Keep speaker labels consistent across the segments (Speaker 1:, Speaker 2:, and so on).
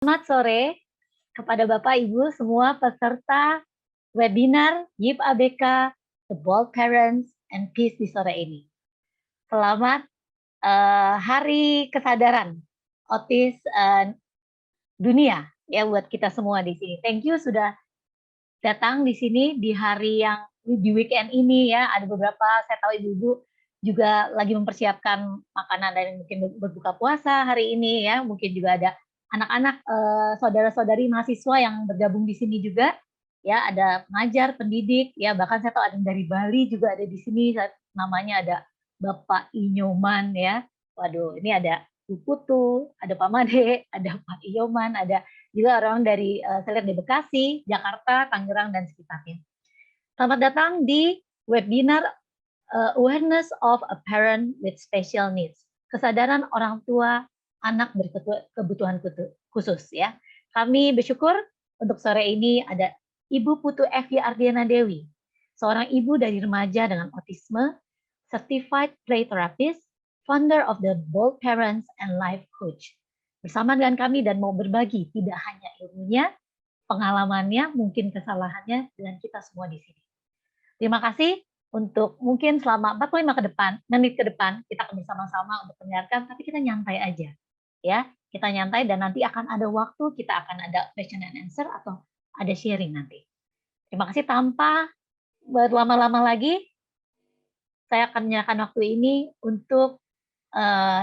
Speaker 1: Selamat sore kepada Bapak Ibu semua peserta webinar YIP ABK The Bold Parents and Peace di sore ini. Selamat Hari Kesadaran Autis Dunia ya buat kita semua di sini. Thank you sudah datang di sini di hari yang di weekend ini ya. Ada beberapa saya tahu ibu-ibu juga lagi mempersiapkan makanan dan mungkin berbuka puasa hari ini ya. Mungkin juga ada anak-anak saudara-saudari mahasiswa yang bergabung di sini juga ya, ada pengajar, pendidik ya, bahkan saya tahu ada yang dari Bali juga ada di sini, namanya ada Bapak Inyoman ya. Waduh, ini ada Bu Putu, ada Pak Made, ada Pak Inyoman, ada juga orang dari saya lihat di Bekasi, Jakarta, Tangerang dan sekitarnya. Selamat datang di webinar Awareness of a Parent with Special Needs. Kesadaran orang tua anak berkebutuhan khusus ya. Kami bersyukur untuk sore ini ada Ibu Putu Evi Ardiana Dewi, seorang ibu dari remaja dengan autisme, certified play therapist, founder of the Bold Parents and Life Coach. Bersama dengan kami dan mau berbagi tidak hanya ilmunya, pengalamannya, mungkin kesalahannya dengan kita semua di sini. Terima kasih untuk mungkin selama 45 menit ke depan kita akan bersama-sama untuk mendengarkan, tapi kita nyantai aja ya, kita nyantai dan nanti akan ada waktu, kita akan ada question and answer atau ada sharing nanti. Terima kasih. Tanpa berlama-lama lagi, saya akan menyerahkan waktu ini untuk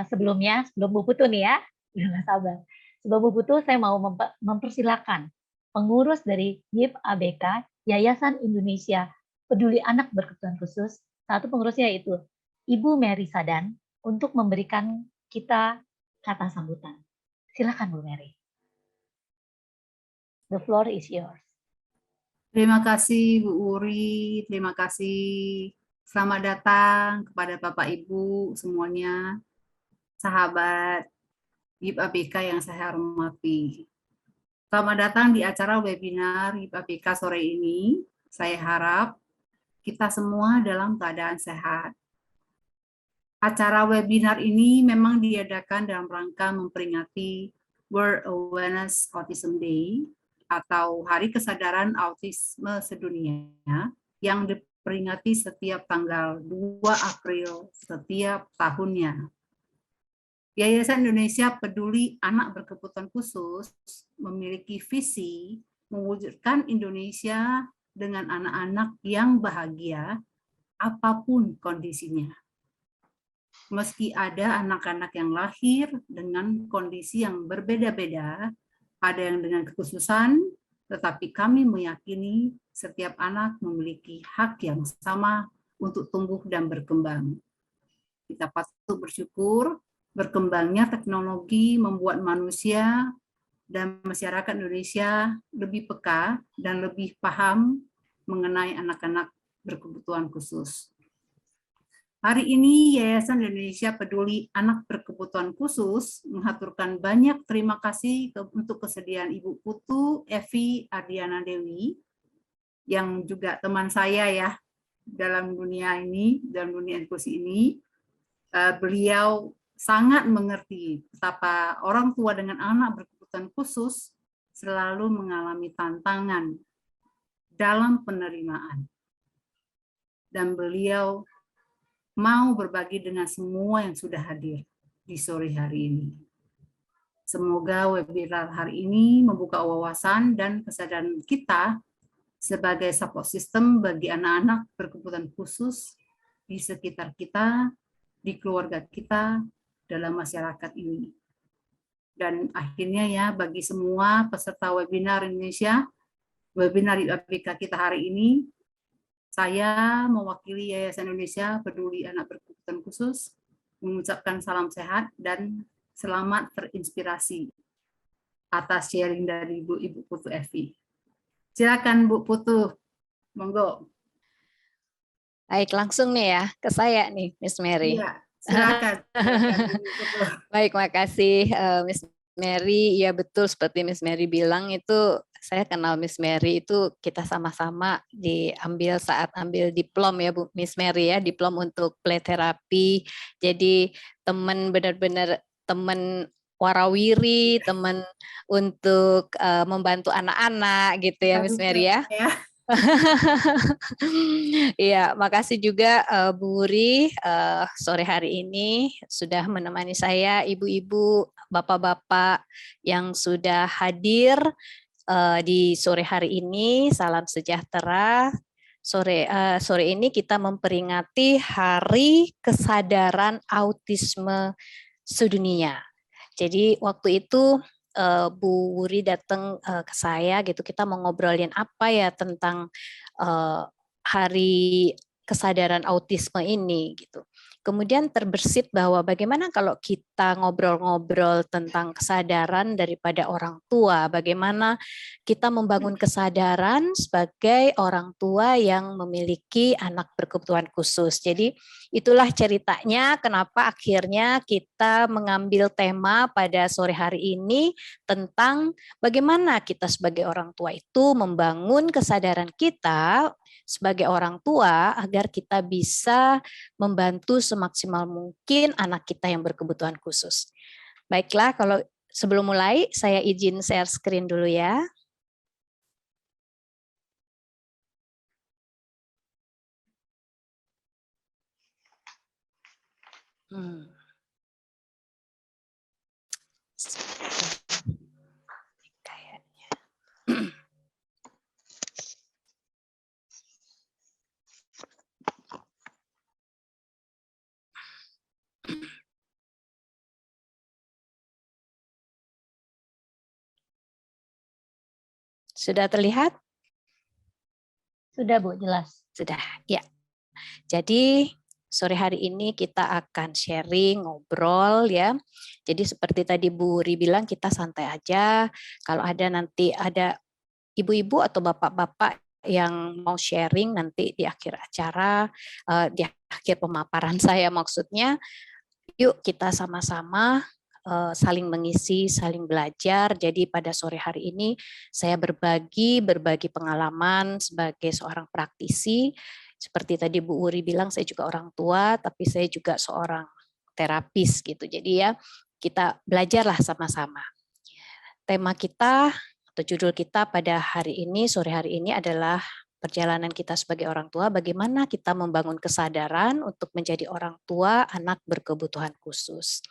Speaker 1: sebelum Bu Putu nih ya, udah nggak sabar. Sebelum Bu Putu, saya mau mempersilahkan pengurus dari YIP ABK, Yayasan Indonesia Peduli Anak Berkebutuhan Khusus, satu pengurusnya yaitu Ibu Mary Sadan, untuk memberikan kita kata sambutan. Silakan Bu Mary. The floor is yours.
Speaker 2: Terima kasih Bu Uri, terima kasih. Selamat datang kepada Bapak Ibu semuanya, sahabat YIP ABK yang saya hormati. Selamat datang di acara webinar YIP ABK sore ini. Saya harap kita semua dalam keadaan sehat. Acara webinar ini memang diadakan dalam rangka memperingati World Awareness Autism Day atau Hari Kesadaran Autisme Sedunia yang diperingati setiap tanggal 2 April setiap tahunnya. Yayasan Indonesia Peduli Anak Berkebutuhan Khusus memiliki visi mewujudkan Indonesia dengan anak-anak yang bahagia apapun kondisinya. Meski ada anak-anak yang lahir dengan kondisi yang berbeda-beda, ada yang dengan kekhususan, tetapi kami meyakini setiap anak memiliki hak yang sama untuk tumbuh dan berkembang. Kita patut bersyukur, berkembangnya teknologi membuat manusia dan masyarakat Indonesia lebih peka dan lebih paham mengenai anak-anak berkebutuhan khusus. Hari ini Yayasan Indonesia Peduli Anak Berkebutuhan Khusus mengaturkan banyak terima kasih untuk kesediaan Ibu Putu Evi Ardiana Dewi, yang juga teman saya ya dalam dunia ini, dalam dunia inklusi ini. Beliau sangat mengerti betapa orang tua dengan anak berkebutuhan khusus selalu mengalami tantangan dalam penerimaan. Dan beliau mau berbagi dengan semua yang sudah hadir di sore hari ini. Semoga webinar hari ini membuka wawasan dan kesadaran kita sebagai support system bagi anak-anak berkebutuhan khusus di sekitar kita, di keluarga kita, dalam masyarakat ini. Dan akhirnya ya, bagi semua peserta webinar Indonesia, webinar ABK kita hari ini, saya mewakili Yayasan Indonesia Peduli Anak Berkebutuhan Khusus mengucapkan salam sehat dan selamat terinspirasi atas sharing dari Ibu Putu Evi. Silakan Bu Putu, monggo.
Speaker 3: Baik, langsung nih ya ke saya nih, Miss Mary.
Speaker 2: Iya, silakan.
Speaker 3: Baik, makasih Miss Mary. Ya betul seperti Miss Mary bilang, itu saya kenal Miss Mary itu kita sama-sama diambil saat ambil diplom ya Bu Miss Mary ya, diplom untuk play therapy. Jadi teman, benar-benar teman warawiri, teman untuk membantu anak-anak gitu ya, Miss Mary ya.
Speaker 2: Ya.
Speaker 3: Iya, makasih juga Bu Wuri sore hari ini sudah menemani saya, ibu-ibu, bapak-bapak yang sudah hadir di sore hari ini. Salam sejahtera. Sore ini kita memperingati Hari Kesadaran Autisme Sedunia. Jadi waktu itu Bu Wuri datang ke saya gitu, kita mau ngobrolin apa ya tentang Hari Kesadaran Autisme ini gitu. Kemudian terbersit bahwa bagaimana kalau kita ngobrol-ngobrol tentang kesadaran daripada orang tua, bagaimana kita membangun kesadaran sebagai orang tua yang memiliki anak berkebutuhan khusus. Jadi itulah ceritanya kenapa akhirnya kita mengambil tema pada sore hari ini tentang bagaimana kita sebagai orang tua itu membangun kesadaran kita sebagai orang tua agar kita bisa membantu semaksimal mungkin anak kita yang berkebutuhan khusus. Baiklah, kalau sebelum mulai saya izin share screen dulu ya. Kayaknya. Sudah terlihat?
Speaker 1: Sudah Bu, jelas.
Speaker 3: Sudah, ya. Jadi sore hari ini kita akan sharing, ngobrol ya. Jadi seperti tadi Bu Ri bilang kita santai aja. Kalau nanti ada ibu-ibu atau bapak-bapak yang mau sharing nanti di akhir acara, di akhir pemaparan saya maksudnya, yuk kita sama-sama saling mengisi, saling belajar. Jadi pada sore hari ini saya berbagi pengalaman sebagai seorang praktisi. Seperti tadi Bu Wuri bilang, saya juga orang tua, tapi saya juga seorang terapis gitu. Jadi ya kita belajarlah sama-sama. Tema kita atau judul kita pada hari ini, sore hari ini adalah perjalanan kita sebagai orang tua, bagaimana kita membangun kesadaran untuk menjadi orang tua anak berkebutuhan khusus.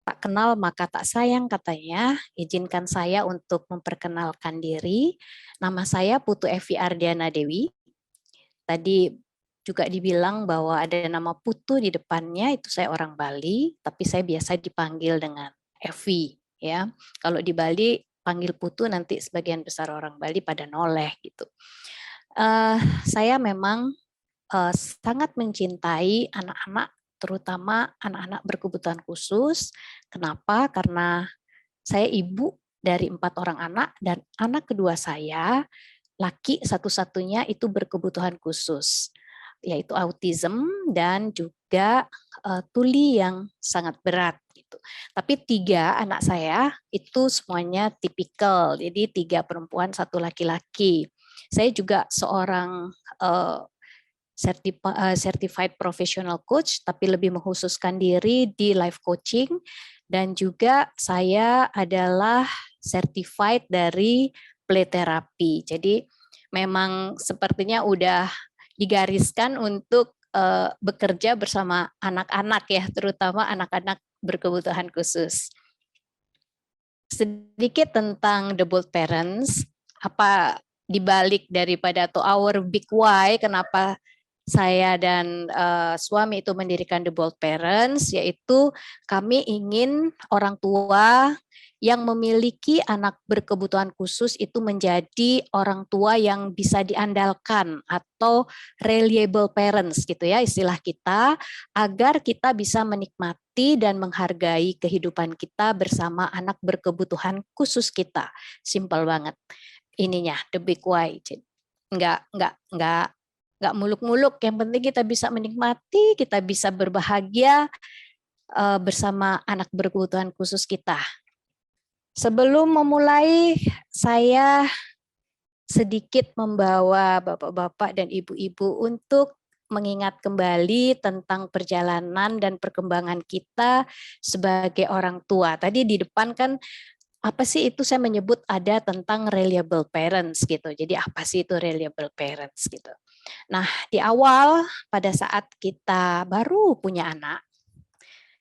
Speaker 3: Tak kenal maka tak sayang katanya, izinkan saya untuk memperkenalkan diri. Nama saya Putu Evi Ardiana Dewi. Tadi juga dibilang bahwa ada nama Putu di depannya, itu saya orang Bali, tapi saya biasa dipanggil dengan Evi. Ya, kalau di Bali panggil Putu nanti sebagian besar orang Bali pada noleh gitu. Saya memang sangat mencintai anak-anak, terutama anak-anak berkebutuhan khusus. Kenapa? Karena saya ibu dari 4 orang anak dan anak kedua saya, laki satu-satunya itu berkebutuhan khusus, yaitu autism dan juga tuli yang sangat berat gitu. Tapi 3 anak saya itu semuanya tipikal, jadi 3 perempuan, 1 laki-laki. Saya juga seorang certified professional coach, tapi lebih mengkhususkan diri di life coaching, dan juga saya adalah certified dari play therapy. Jadi memang sepertinya udah digariskan untuk bekerja bersama anak-anak ya, terutama anak-anak berkebutuhan khusus. Sedikit tentang the both parents, apa dibalik daripada atau our big why, kenapa saya dan suami itu mendirikan The Bold Parents, yaitu kami ingin orang tua yang memiliki anak berkebutuhan khusus itu menjadi orang tua yang bisa diandalkan atau reliable parents gitu ya istilah kita, agar kita bisa menikmati dan menghargai kehidupan kita bersama anak berkebutuhan khusus kita. Simple banget ininya, the big why. Nggak muluk-muluk, yang penting kita bisa menikmati, kita bisa berbahagia bersama anak berkebutuhan khusus kita. Sebelum memulai, saya sedikit membawa bapak-bapak dan ibu-ibu untuk mengingat kembali tentang perjalanan dan perkembangan kita sebagai orang tua. Tadi di depan kan apa sih itu saya menyebut ada tentang reliable parents gitu. Jadi apa sih itu reliable parents gitu. Nah, di awal pada saat kita baru punya anak,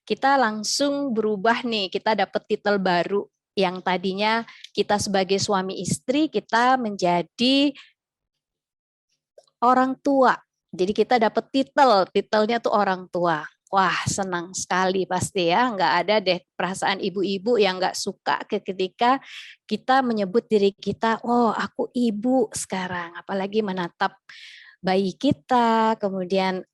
Speaker 3: kita langsung berubah nih, kita dapat titel baru yang tadinya kita sebagai suami istri, kita menjadi orang tua. Jadi kita dapat titelnya tuh orang tua. Wah, senang sekali pasti ya. Nggak ada deh perasaan ibu-ibu yang nggak suka ketika kita menyebut diri kita, oh aku ibu sekarang. Apalagi menatap bayi kita, kemudian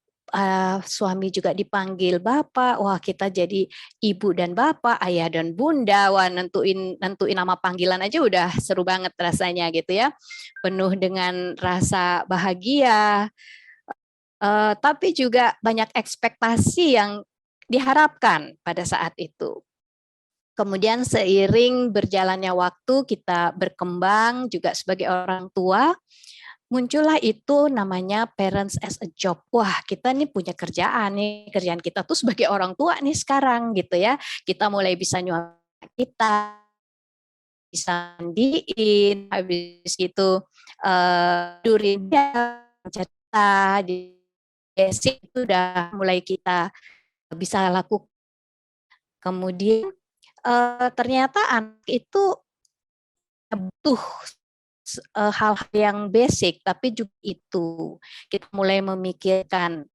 Speaker 3: suami juga dipanggil bapak. Wah, kita jadi ibu dan bapak, ayah dan bunda. Wah, nentuin nama panggilan aja udah seru banget rasanya gitu ya. Penuh dengan rasa bahagia. Tapi juga banyak ekspektasi yang diharapkan pada saat itu. Kemudian seiring berjalannya waktu kita berkembang juga sebagai orang tua, muncullah itu namanya parents as a job. Wah, kita nih punya kerjaan nih, kerjaan kita tuh sebagai orang tua nih sekarang gitu ya. Kita mulai bisa nyuapin kita, bisa mandiin, habis gitu tidurin dia, cerita, basic itu udah mulai kita bisa lakukan. Kemudian ternyata anak itu butuh hal-hal yang basic, tapi juga itu kita mulai memikirkan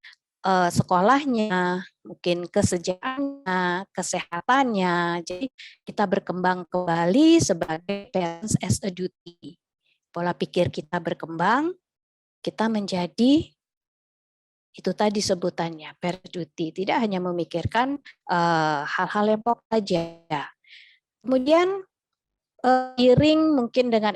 Speaker 3: sekolahnya, mungkin kesejahteraannya, kesehatannya. Jadi kita berkembang kembali sebagai parents as a duty. Pola pikir kita berkembang, kita menjadi itu tadi sebutannya parent duty, tidak hanya memikirkan hal-hal yang pokok saja. Kemudian iring mungkin dengan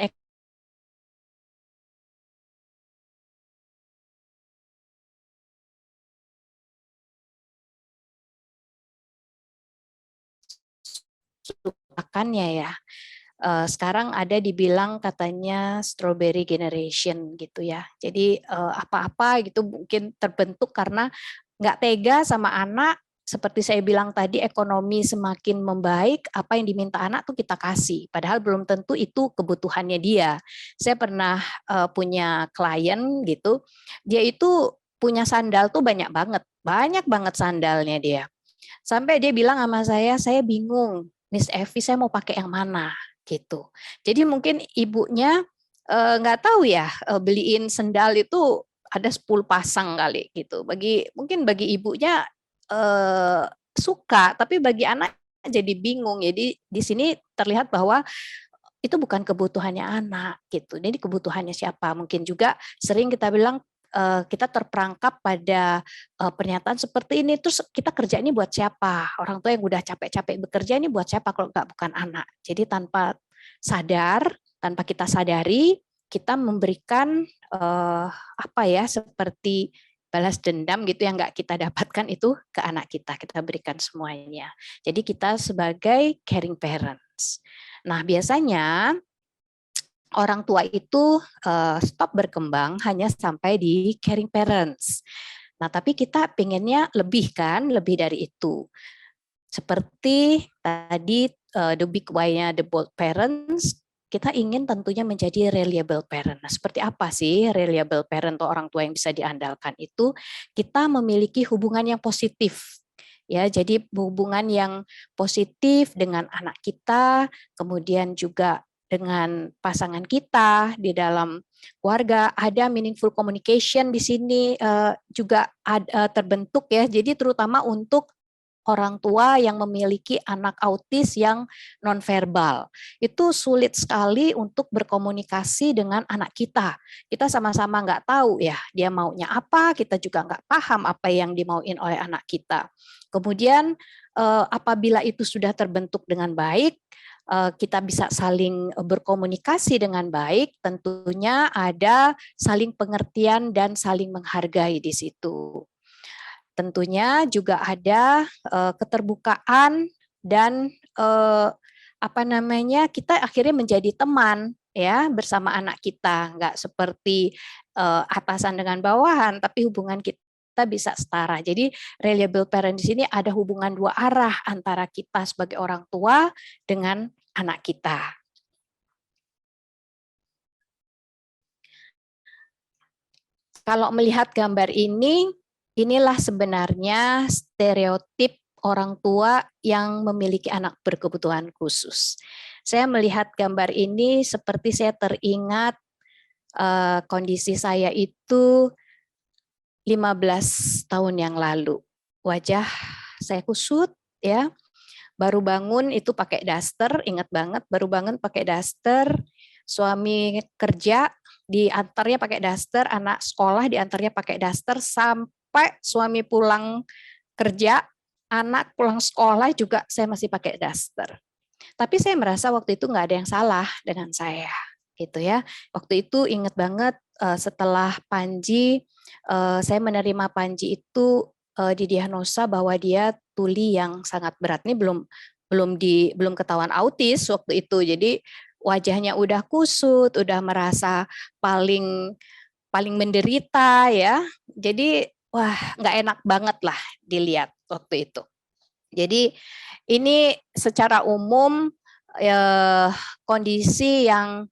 Speaker 3: makannya ya. Sekarang ada dibilang katanya strawberry generation gitu ya. Jadi apa-apa gitu mungkin terbentuk karena nggak tega sama anak. Seperti saya bilang tadi, ekonomi semakin membaik, apa yang diminta anak tuh kita kasih. Padahal belum tentu itu kebutuhannya dia. Saya pernah punya klien gitu, dia itu punya sandal tuh banyak banget sandalnya dia. Sampai dia bilang sama saya bingung, Miss Evi saya mau pakai yang mana gitu. Jadi mungkin ibunya nggak tahu ya beliin sendal itu ada 10 pasang kali gitu. Mungkin bagi ibunya suka, tapi bagi anak jadi bingung. Jadi di sini terlihat bahwa itu bukan kebutuhannya anak gitu. Jadi kebutuhannya siapa? Mungkin juga sering kita bilang kita terperangkap pada pernyataan seperti ini, terus kita kerja ini buat siapa? Orang tua yang udah capek-capek bekerja ini buat siapa kalau nggak bukan anak? Jadi tanpa kita sadari, kita memberikan apa ya seperti balas dendam gitu yang nggak kita dapatkan itu ke anak kita berikan semuanya. Jadi kita sebagai caring parents. Nah biasanya orang tua itu stop berkembang hanya sampai di caring parents. Nah, tapi kita pengennya lebih kan, lebih dari itu. Seperti tadi the big why-nya the bold parents, kita ingin tentunya menjadi reliable parent. Nah, seperti apa sih reliable parent atau orang tua yang bisa diandalkan itu? Kita memiliki hubungan yang positif. Ya, jadi hubungan yang positif dengan anak kita, kemudian juga dengan pasangan kita di dalam keluarga, ada meaningful communication di sini juga terbentuk ya. Jadi terutama untuk orang tua yang memiliki anak autis yang nonverbal. Itu sulit sekali untuk berkomunikasi dengan anak kita. Kita sama-sama nggak tahu ya, dia maunya apa, kita juga nggak paham apa yang dimauin oleh anak kita. Kemudian apabila itu sudah terbentuk dengan baik, kita bisa saling berkomunikasi dengan baik, tentunya ada saling pengertian dan saling menghargai di situ. Tentunya juga ada keterbukaan dan kita akhirnya menjadi teman ya bersama anak kita, nggak seperti atasan dengan bawahan, tapi hubungan kita kita bisa setara. Jadi reliable parent di sini ada hubungan dua arah antara kita sebagai orang tua dengan anak kita. Kalau melihat gambar ini, inilah sebenarnya stereotip orang tua yang memiliki anak berkebutuhan khusus. Saya melihat gambar ini seperti saya teringat kondisi saya itu 15 tahun yang lalu. Wajah saya kusut ya. Baru bangun itu pakai daster, ingat banget baru bangun pakai daster. Suami kerja diantarnya pakai daster, anak sekolah diantarnya pakai daster sampai suami pulang kerja, anak pulang sekolah juga saya masih pakai daster. Tapi saya merasa waktu itu nggak ada yang salah dengan saya, gitu ya. Waktu itu ingat banget setelah Panji, saya menerima Panji itu didiagnosa bahwa dia tuli yang sangat berat. Ini belum ketahuan autis waktu itu. Jadi wajahnya udah kusut, udah merasa paling menderita ya. Jadi wah nggak enak banget lah dilihat waktu itu. Jadi ini secara umum kondisi yang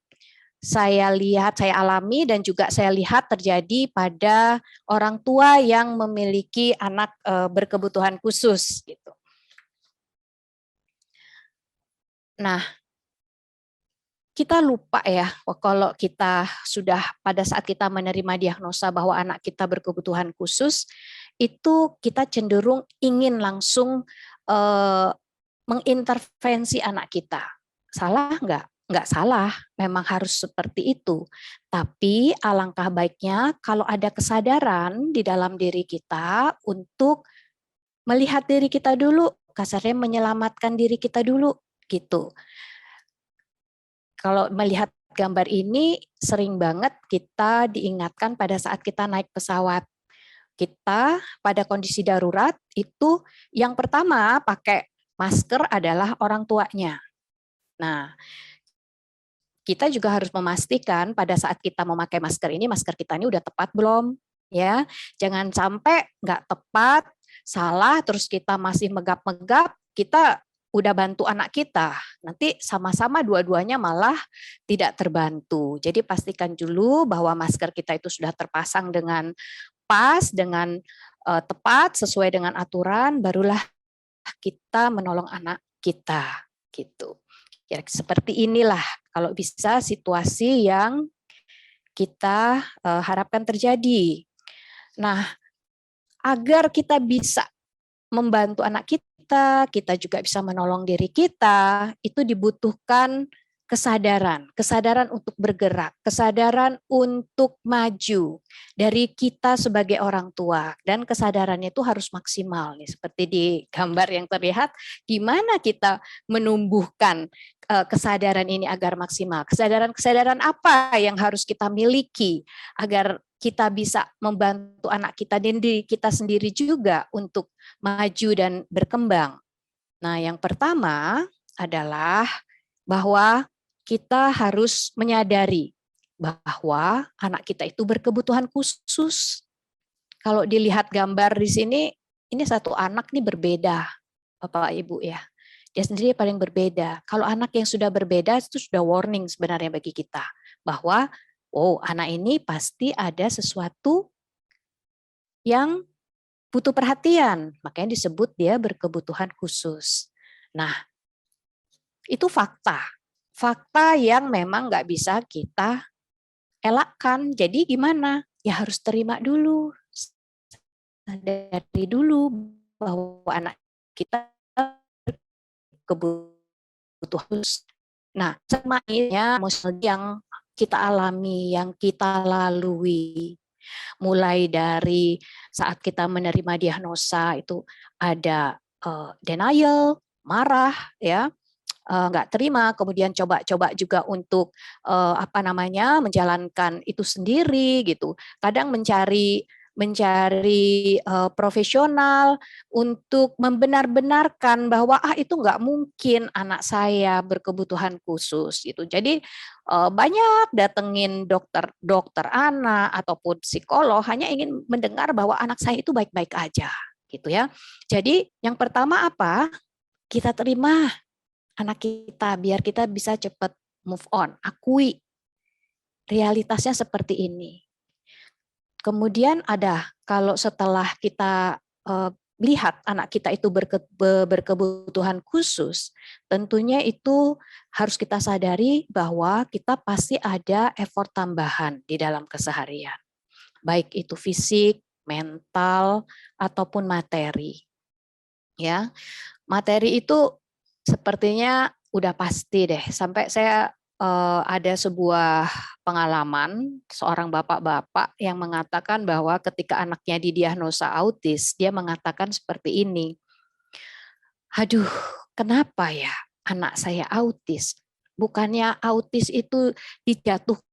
Speaker 3: saya lihat, saya alami dan juga saya lihat terjadi pada orang tua yang memiliki anak berkebutuhan khusus gitu. Nah, kita lupa ya kalau kita sudah pada saat kita menerima diagnosa bahwa anak kita berkebutuhan khusus, itu kita cenderung ingin langsung mengintervensi anak kita. Salah nggak? Nggak salah, memang harus seperti itu. Tapi alangkah baiknya kalau ada kesadaran di dalam diri kita untuk melihat diri kita dulu, kasarnya menyelamatkan diri kita dulu gitu. Kalau melihat gambar ini sering banget kita diingatkan pada saat kita naik pesawat. Kita pada kondisi darurat itu yang pertama pakai masker adalah orang tuanya. Nah, kita juga harus memastikan pada saat kita memakai masker ini, masker kita ini udah tepat belum? Ya, jangan sampai nggak tepat, salah, terus kita masih megap-megap, kita udah bantu anak kita, nanti sama-sama dua-duanya malah tidak terbantu. Jadi pastikan dulu bahwa masker kita itu sudah terpasang dengan pas, dengan tepat, sesuai dengan aturan, barulah kita menolong anak kita. Gitu. Ya, seperti inilah kalau bisa situasi yang kita harapkan terjadi. Nah, agar kita bisa membantu anak kita juga bisa menolong diri kita, itu dibutuhkan kesadaran untuk bergerak, kesadaran untuk maju dari kita sebagai orang tua, dan kesadarannya itu harus maksimal nih, seperti di gambar yang terlihat, gimana kita menumbuhkan kesadaran ini agar maksimal. Kesadaran apa yang harus kita miliki agar kita bisa membantu anak kita dan diri kita sendiri juga untuk maju dan berkembang. Nah, yang pertama adalah bahwa kita harus menyadari bahwa anak kita itu berkebutuhan khusus. Kalau dilihat gambar di sini, ini satu anak nih berbeda, Bapak Ibu ya. Dia sendiri paling berbeda. Kalau anak yang sudah berbeda itu sudah warning sebenarnya bagi kita bahwa oh, anak ini pasti ada sesuatu yang butuh perhatian, makanya disebut dia berkebutuhan khusus. Nah, itu fakta. Fakta yang memang nggak bisa kita elakkan. Jadi gimana? Ya harus terima dulu. Sadari dulu bahwa anak kita berkebutuhan khusus. Nah, semuanya yang kita alami, yang kita lalui, mulai dari saat kita menerima diagnosa itu ada denial, marah, ya, nggak terima, kemudian coba-coba juga untuk menjalankan itu sendiri gitu. Kadang mencari mencari profesional untuk membenar-benarkan bahwa itu nggak mungkin anak saya berkebutuhan khusus gitu. Jadi banyak datengin dokter anak ataupun psikolog hanya ingin mendengar bahwa anak saya itu baik-baik aja gitu ya. Jadi yang pertama apa? Kita terima anak kita biar kita bisa cepat move on, akui realitasnya seperti ini. Kemudian kalau setelah kita lihat anak kita itu berkebutuhan khusus, tentunya itu harus kita sadari bahwa kita pasti ada effort tambahan di dalam keseharian. Baik itu fisik, mental, ataupun materi. Ya, materi itu sepertinya udah pasti deh. Sampai saya ada sebuah pengalaman seorang bapak-bapak yang mengatakan bahwa ketika anaknya didiagnosa autis, dia mengatakan seperti ini, aduh kenapa ya anak saya autis? Bukannya autis itu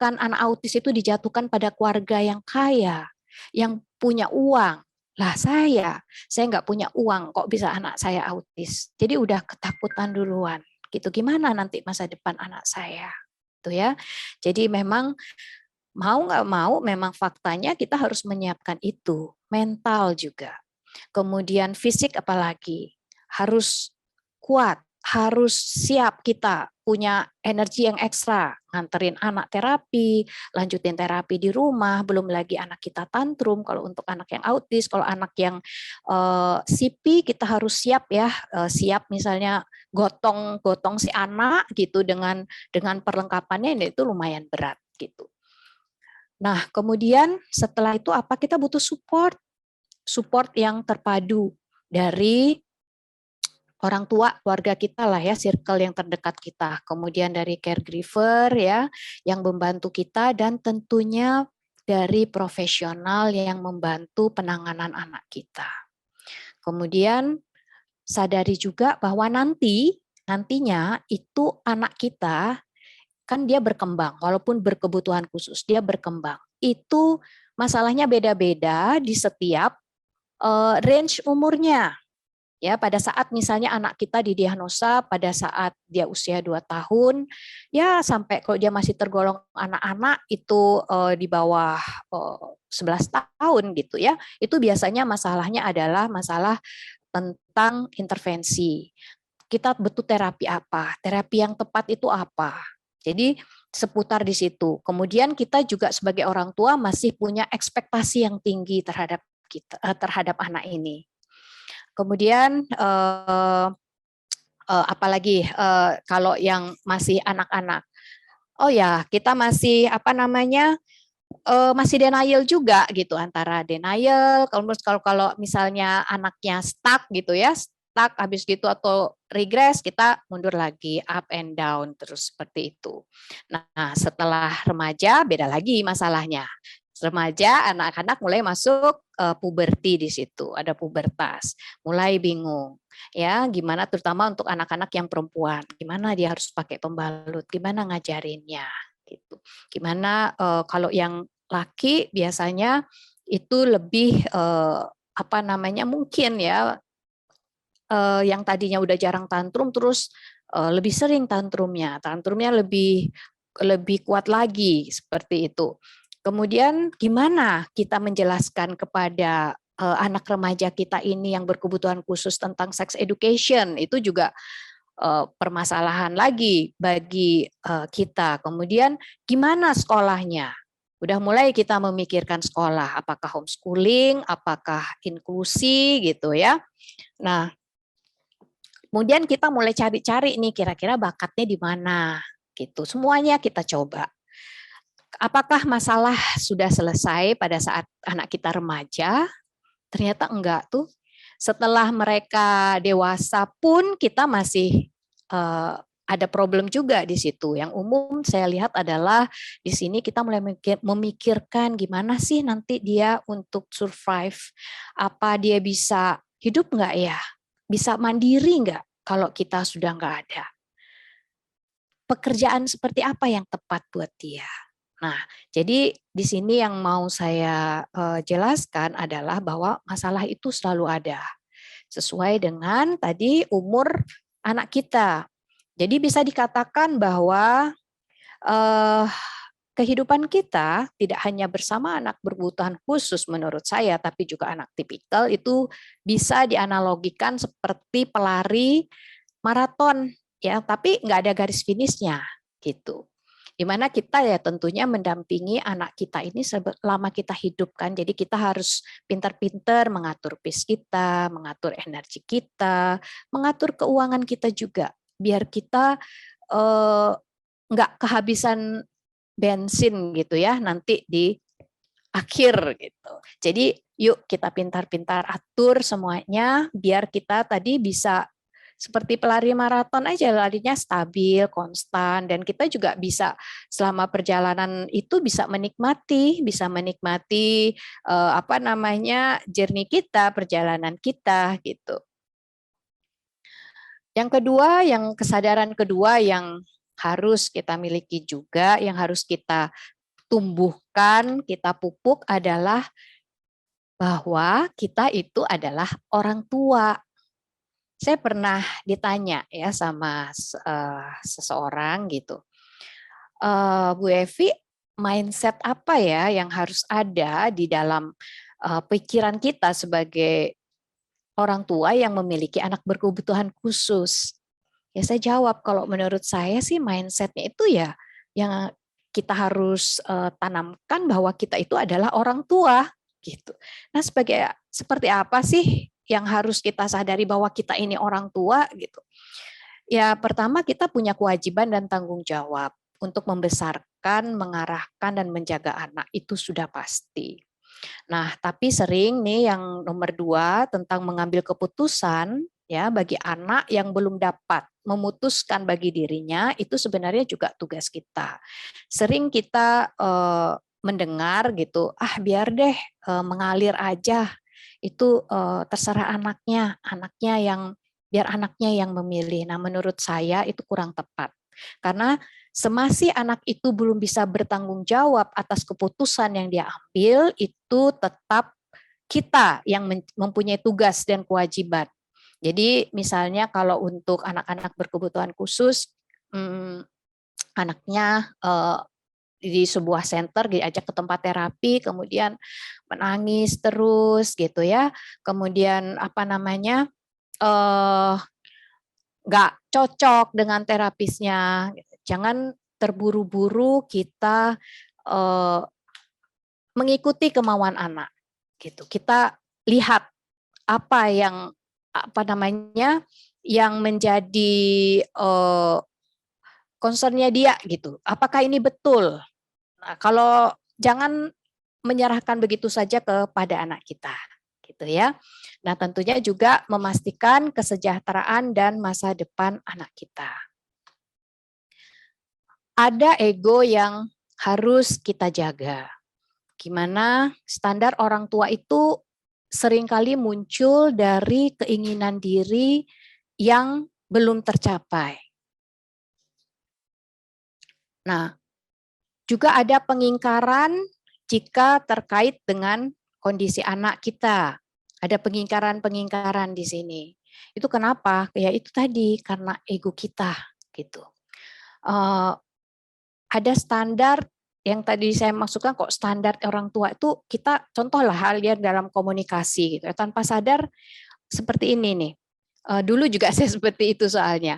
Speaker 3: anak autis itu dijatuhkan pada keluarga yang kaya, yang punya uang. Lah saya nggak punya uang, kok bisa anak saya autis? Jadi udah ketakutan duluan. Gitu, gimana nanti masa depan anak saya, tuh ya. Jadi memang mau nggak mau, memang faktanya kita harus menyiapkan itu, mental juga. Kemudian fisik apalagi harus kuat, harus siap, kita punya energi yang ekstra, nganterin anak terapi, lanjutin terapi di rumah, belum lagi anak kita tantrum kalau untuk anak yang autis, kalau anak yang CP kita harus siap ya, siap misalnya gotong si anak gitu dengan perlengkapannya itu lumayan berat gitu. Nah, kemudian setelah itu apa? Kita butuh support yang terpadu dari orang tua, keluarga kita lah ya, circle yang terdekat kita. Kemudian dari caregiver ya, yang membantu kita, dan tentunya dari profesional yang membantu penanganan anak kita. Kemudian sadari juga bahwa nantinya itu anak kita kan dia berkembang, walaupun berkebutuhan khusus, dia berkembang. Itu masalahnya beda-beda di setiap range umurnya. Ya, pada saat misalnya anak kita didiagnosa pada saat dia usia 2 tahun, ya sampai kalau dia masih tergolong anak-anak itu di bawah 11 tahun gitu ya. Itu biasanya masalahnya adalah masalah tentang intervensi. Kita butuh terapi apa? Terapi yang tepat itu apa? Jadi seputar di situ. Kemudian kita juga sebagai orang tua masih punya ekspektasi yang tinggi terhadap anak ini. Kemudian apalagi kalau yang masih anak-anak, oh ya kita masih masih denial juga gitu, antara denial kalau misalnya anaknya stuck gitu ya, stuck habis gitu atau regress, kita mundur lagi, up and down terus seperti itu. Nah setelah remaja beda lagi masalahnya. Remaja, anak-anak mulai masuk puberti di situ, ada pubertas, mulai bingung ya, gimana terutama untuk anak-anak yang perempuan, gimana dia harus pakai pembalut, gimana ngajarinnya gitu. Gimana kalau yang laki biasanya itu lebih mungkin ya yang tadinya udah jarang tantrum terus lebih sering tantrumnya lebih kuat lagi seperti itu. Kemudian gimana kita menjelaskan kepada anak remaja kita ini yang berkebutuhan khusus tentang sex education, itu juga permasalahan lagi bagi kita. Kemudian gimana sekolahnya? Udah mulai kita memikirkan sekolah, apakah homeschooling, apakah inklusi gitu ya. Nah, kemudian kita mulai cari-cari nih kira-kira bakatnya di mana gitu. Semuanya kita coba. Apakah masalah sudah selesai pada saat anak kita remaja? Ternyata enggak tuh. Setelah mereka dewasa pun kita masih ada problem juga di situ. Yang umum saya lihat adalah di sini kita mulai memikirkan gimana sih nanti dia untuk survive. Apa dia bisa hidup enggak ya? Bisa mandiri enggak kalau kita sudah enggak ada? Pekerjaan seperti apa yang tepat buat dia? Nah, jadi di sini yang mau saya jelaskan adalah bahwa masalah itu selalu ada. Sesuai dengan tadi umur anak kita. Jadi bisa dikatakan bahwa eh, kehidupan kita tidak hanya bersama anak berkebutuhan khusus menurut saya, tapi juga anak tipikal itu bisa dianalogikan seperti pelari maraton, ya, tapi nggak ada garis finishnya gitu. Di mana kita ya tentunya mendampingi anak kita ini selama kita hidup kan. Jadi kita harus pintar-pintar mengatur pace kita, mengatur energi kita, mengatur keuangan kita juga biar kita nggak kehabisan bensin gitu ya nanti di akhir gitu. Jadi yuk kita pintar-pintar atur semuanya biar kita tadi bisa seperti pelari maraton aja larinya stabil, konstan, dan kita juga bisa selama perjalanan itu bisa menikmati apa namanya journey kita, perjalanan kita gitu. Yang kedua, yang kesadaran kedua yang harus kita miliki juga, yang harus kita tumbuhkan, kita pupuk adalah bahwa kita itu adalah orang tua. Saya pernah ditanya ya sama seseorang gitu, Bu Evi, mindset apa ya yang harus ada di dalam pikiran kita sebagai orang tua yang memiliki anak berkebutuhan khusus? Ya saya jawab, kalau menurut saya sih mindsetnya itu ya yang kita harus tanamkan bahwa kita itu adalah orang tua gitu. Nah, seperti apa sih yang harus kita sadari bahwa kita ini orang tua gitu? Ya, pertama kita punya kewajiban dan tanggung jawab untuk membesarkan, mengarahkan dan menjaga anak, itu sudah pasti. Nah, tapi sering nih yang nomor 2 tentang mengambil keputusan ya bagi anak yang belum dapat memutuskan bagi dirinya, itu sebenarnya juga tugas kita. Sering kita mendengar gitu, biar deh mengalir aja, itu terserah anaknya yang biar anaknya yang memilih. Nah, menurut saya itu kurang tepat. Karena semasih anak itu belum bisa bertanggung jawab atas keputusan yang dia ambil, itu tetap kita yang mempunyai tugas dan kewajiban. Jadi misalnya kalau untuk anak-anak berkebutuhan khusus, anaknya di sebuah center diajak ke tempat terapi, kemudian menangis terus gitu ya, kemudian apa namanya nggak cocok dengan terapisnya. Jangan terburu-buru kita mengikuti kemauan anak gitu. Kita lihat apa yang yang menjadi concernnya dia gitu. Apakah ini betul? Nah, kalau jangan menyerahkan begitu saja kepada anak kita gitu ya. Nah, tentunya juga memastikan kesejahteraan dan masa depan anak kita. Ada ego yang harus kita jaga. Gimana standar orang tua itu seringkali muncul dari keinginan diri yang belum tercapai. Nah, juga ada pengingkaran jika terkait dengan kondisi anak kita. Ada pengingkaran-pengingkaran di sini. Itu kenapa? Ya itu tadi, karena ego kita gitu. Ada standar yang tadi saya maksudkan, kok standar orang tua itu kita contohlah hal yang dalam komunikasi gitu. Tanpa sadar seperti ini nih. Dulu juga saya seperti itu soalnya.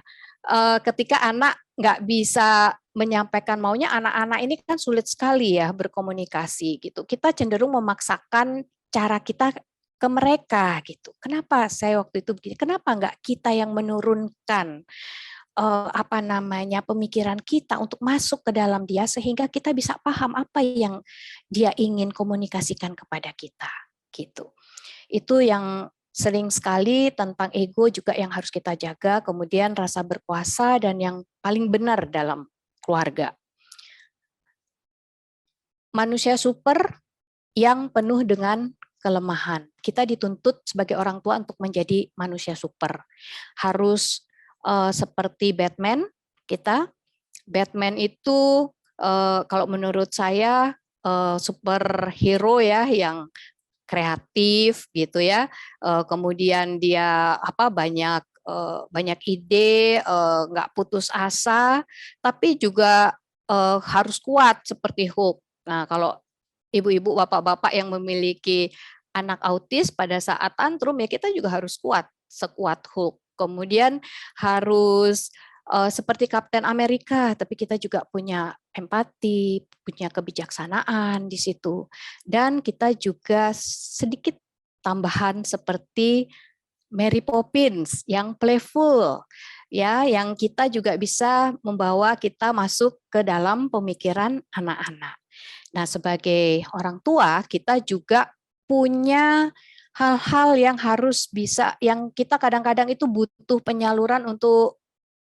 Speaker 3: Ketika anak nggak bisa menyampaikan maunya, anak-anak ini kan sulit sekali ya berkomunikasi gitu. Kita cenderung memaksakan cara kita ke mereka gitu. Kenapa saya waktu itu begini? Kenapa nggak kita yang menurunkan pemikiran kita untuk masuk ke dalam dia sehingga kita bisa paham apa yang dia ingin komunikasikan kepada kita gitu. Itu yang sering sekali tentang ego juga yang harus kita jaga, kemudian rasa berkuasa dan yang paling benar dalam keluarga. Manusia super yang penuh dengan kelemahan. Kita dituntut sebagai orang tua untuk menjadi manusia super. Harus seperti Batman kita. Batman itu kalau menurut saya superhero ya, yang kreatif gitu ya. Kemudian dia banyak ide, nggak putus asa, tapi juga harus kuat seperti Hulk. Nah, kalau ibu-ibu, bapak-bapak yang memiliki anak autis pada saat tantrum ya kita juga harus kuat, sekuat Hulk. Kemudian harus seperti Kapten Amerika, tapi kita juga punya empati, punya kebijaksanaan di situ. Dan kita juga sedikit tambahan seperti Mary Poppins yang playful, ya, yang kita juga bisa membawa kita masuk ke dalam pemikiran anak-anak. Nah, sebagai orang tua, kita juga punya hal-hal yang harus bisa, yang kita kadang-kadang itu butuh penyaluran untuk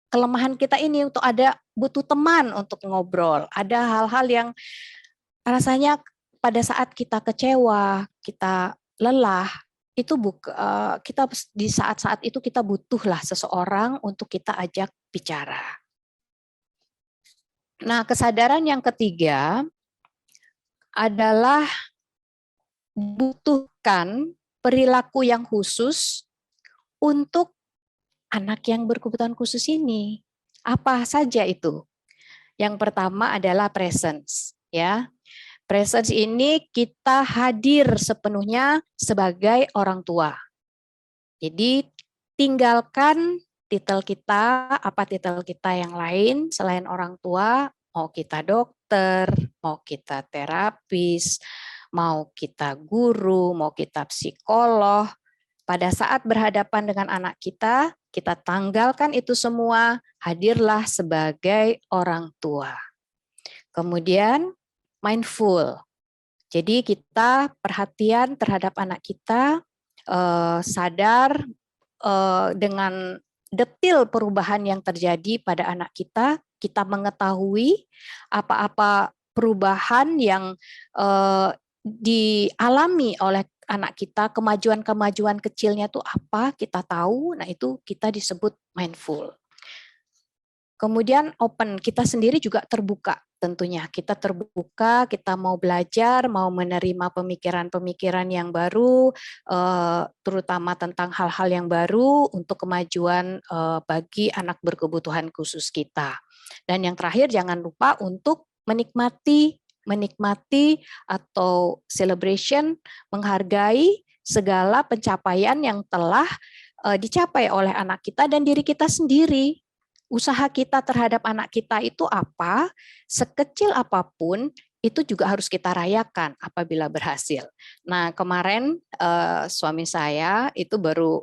Speaker 3: kelemahan kita ini, untuk butuh teman untuk ngobrol. Ada hal-hal yang rasanya pada saat kita kecewa, kita lelah, itu kita di saat-saat itu kita butuhlah seseorang untuk kita ajak bicara. Nah, kesadaran yang ketiga adalah butuhkan perilaku yang khusus untuk anak yang berkebutuhan khusus ini. Apa saja itu? Yang pertama adalah presence, ya. Presence ini kita hadir sepenuhnya sebagai orang tua. Jadi tinggalkan titel kita, apa titel kita yang lain selain orang tua, mau kita dokter, mau kita terapis, mau kita guru, mau kita psikolog. Pada saat berhadapan dengan anak kita tanggalkan itu semua, hadirlah sebagai orang tua. Kemudian mindful. Jadi kita perhatian terhadap anak kita, sadar dengan detil perubahan yang terjadi pada anak kita mengetahui apa-apa perubahan yang dialami oleh anak kita, kemajuan-kemajuan kecilnya itu apa, kita tahu, nah itu kita disebut mindful. Kemudian open, kita sendiri juga terbuka tentunya. Kita terbuka, kita mau belajar, mau menerima pemikiran-pemikiran yang baru, terutama tentang hal-hal yang baru untuk kemajuan bagi anak berkebutuhan khusus kita. Dan yang terakhir jangan lupa untuk menikmati atau celebration, menghargai segala pencapaian yang telah dicapai oleh anak kita dan diri kita sendiri. Usaha kita terhadap anak kita itu apa, sekecil apapun, itu juga harus kita rayakan apabila berhasil. Nah, kemarin suami saya itu baru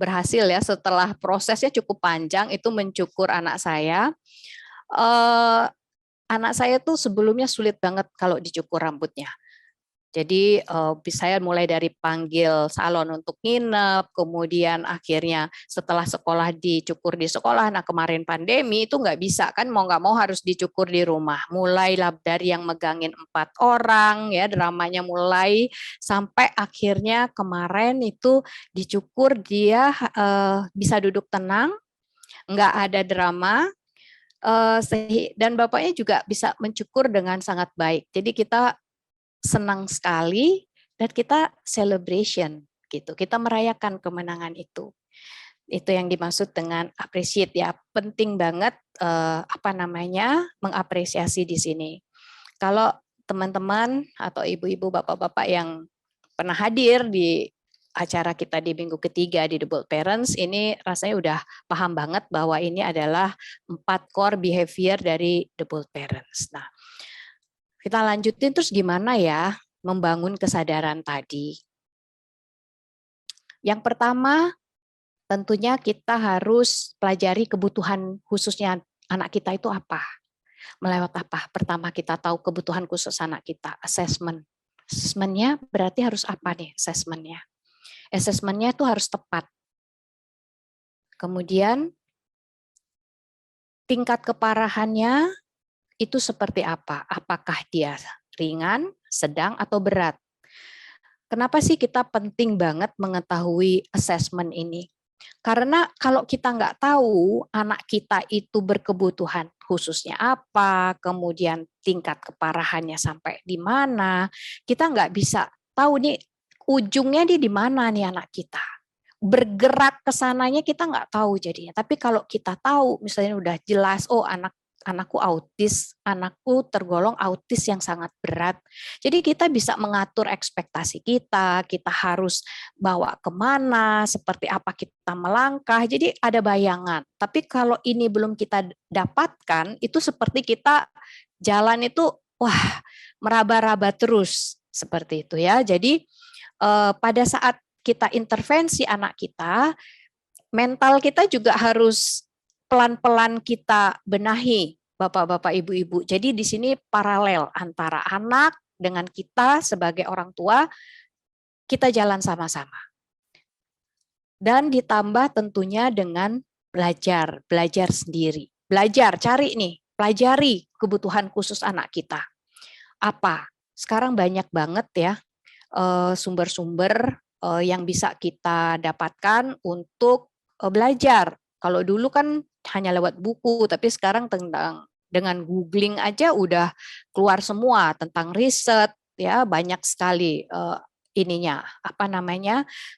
Speaker 3: berhasil ya, setelah prosesnya cukup panjang, itu mencukur anak saya. Anak saya tuh sebelumnya sulit banget kalau dicukur rambutnya. Jadi saya mulai dari panggil salon untuk nginep, kemudian akhirnya setelah sekolah dicukur di sekolah. Nah kemarin pandemi itu nggak bisa kan, mau nggak mau harus dicukur di rumah. Mulailah dari yang megangin 4 orang, ya dramanya mulai sampai akhirnya kemarin itu dicukur dia bisa duduk tenang, nggak ada drama. Dan bapaknya juga bisa mencukur dengan sangat baik. Jadi kita senang sekali dan kita celebration gitu. Kita merayakan kemenangan itu. Itu yang dimaksud dengan appreciate ya. Penting banget mengapresiasi di sini. Kalau teman-teman atau ibu-ibu, bapak-bapak yang pernah hadir di acara kita di minggu ketiga di The Bold Parents, ini rasanya udah paham banget bahwa ini adalah 4 core behavior dari The Bold Parents. Nah, kita lanjutin terus gimana ya membangun kesadaran tadi. Yang pertama, tentunya kita harus pelajari kebutuhan khususnya anak kita itu apa. Melewat apa? Pertama kita tahu kebutuhan khusus anak kita, assessment. Assessment-nya berarti harus apa nih assessment-nya? Assessment-nya itu harus tepat. Kemudian tingkat keparahannya itu seperti apa? Apakah dia ringan, sedang, atau berat? Kenapa sih kita penting banget mengetahui assessment ini? Karena kalau kita nggak tahu anak kita itu berkebutuhan khususnya apa, kemudian tingkat keparahannya sampai di mana. Kita nggak bisa tahu nih ujungnya di mana nih anak kita. Bergerak ke sananya kita nggak tahu jadinya. Tapi kalau kita tahu, misalnya udah jelas, oh anakku autis, anakku tergolong autis yang sangat berat. Jadi kita bisa mengatur ekspektasi kita harus bawa kemana, seperti apa kita melangkah, jadi ada bayangan. Tapi kalau ini belum kita dapatkan, itu seperti kita jalan itu, wah, meraba-raba terus, seperti itu ya. Jadi pada saat kita intervensi anak kita, mental kita juga harus pelan-pelan kita benahi, Bapak-bapak, Ibu-ibu. Jadi di sini paralel antara anak dengan kita sebagai orang tua, kita jalan sama-sama. Dan ditambah tentunya dengan belajar sendiri. Belajar, cari nih, pelajari kebutuhan khusus anak kita. Apa? Sekarang banyak banget ya sumber-sumber yang bisa kita dapatkan untuk belajar. Kalau dulu kan hanya lewat buku, tapi sekarang dengan googling aja udah keluar semua tentang riset, ya banyak sekali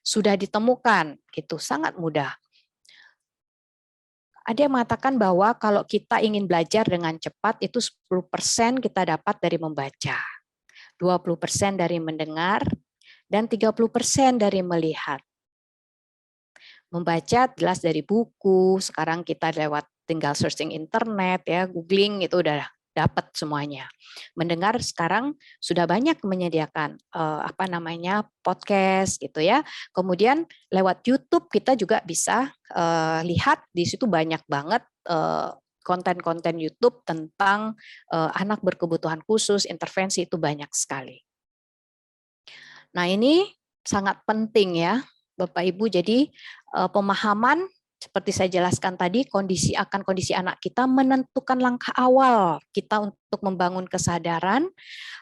Speaker 3: sudah ditemukan, gitu, sangat mudah. Ada yang mengatakan bahwa kalau kita ingin belajar dengan cepat itu 10% kita dapat dari membaca, 20% dari mendengar, dan 30% dari melihat. Membaca jelas dari buku, sekarang kita tinggal searching internet, ya, googling itu udah dapat semuanya. Mendengar sekarang sudah banyak menyediakan podcast gitu ya. Kemudian lewat YouTube kita juga bisa lihat di situ banyak banget konten-konten YouTube tentang anak berkebutuhan khusus, intervensi itu banyak sekali. Nah, ini sangat penting ya, Bapak Ibu. Jadi pemahaman seperti saya jelaskan tadi, kondisi anak kita menentukan langkah awal kita untuk membangun kesadaran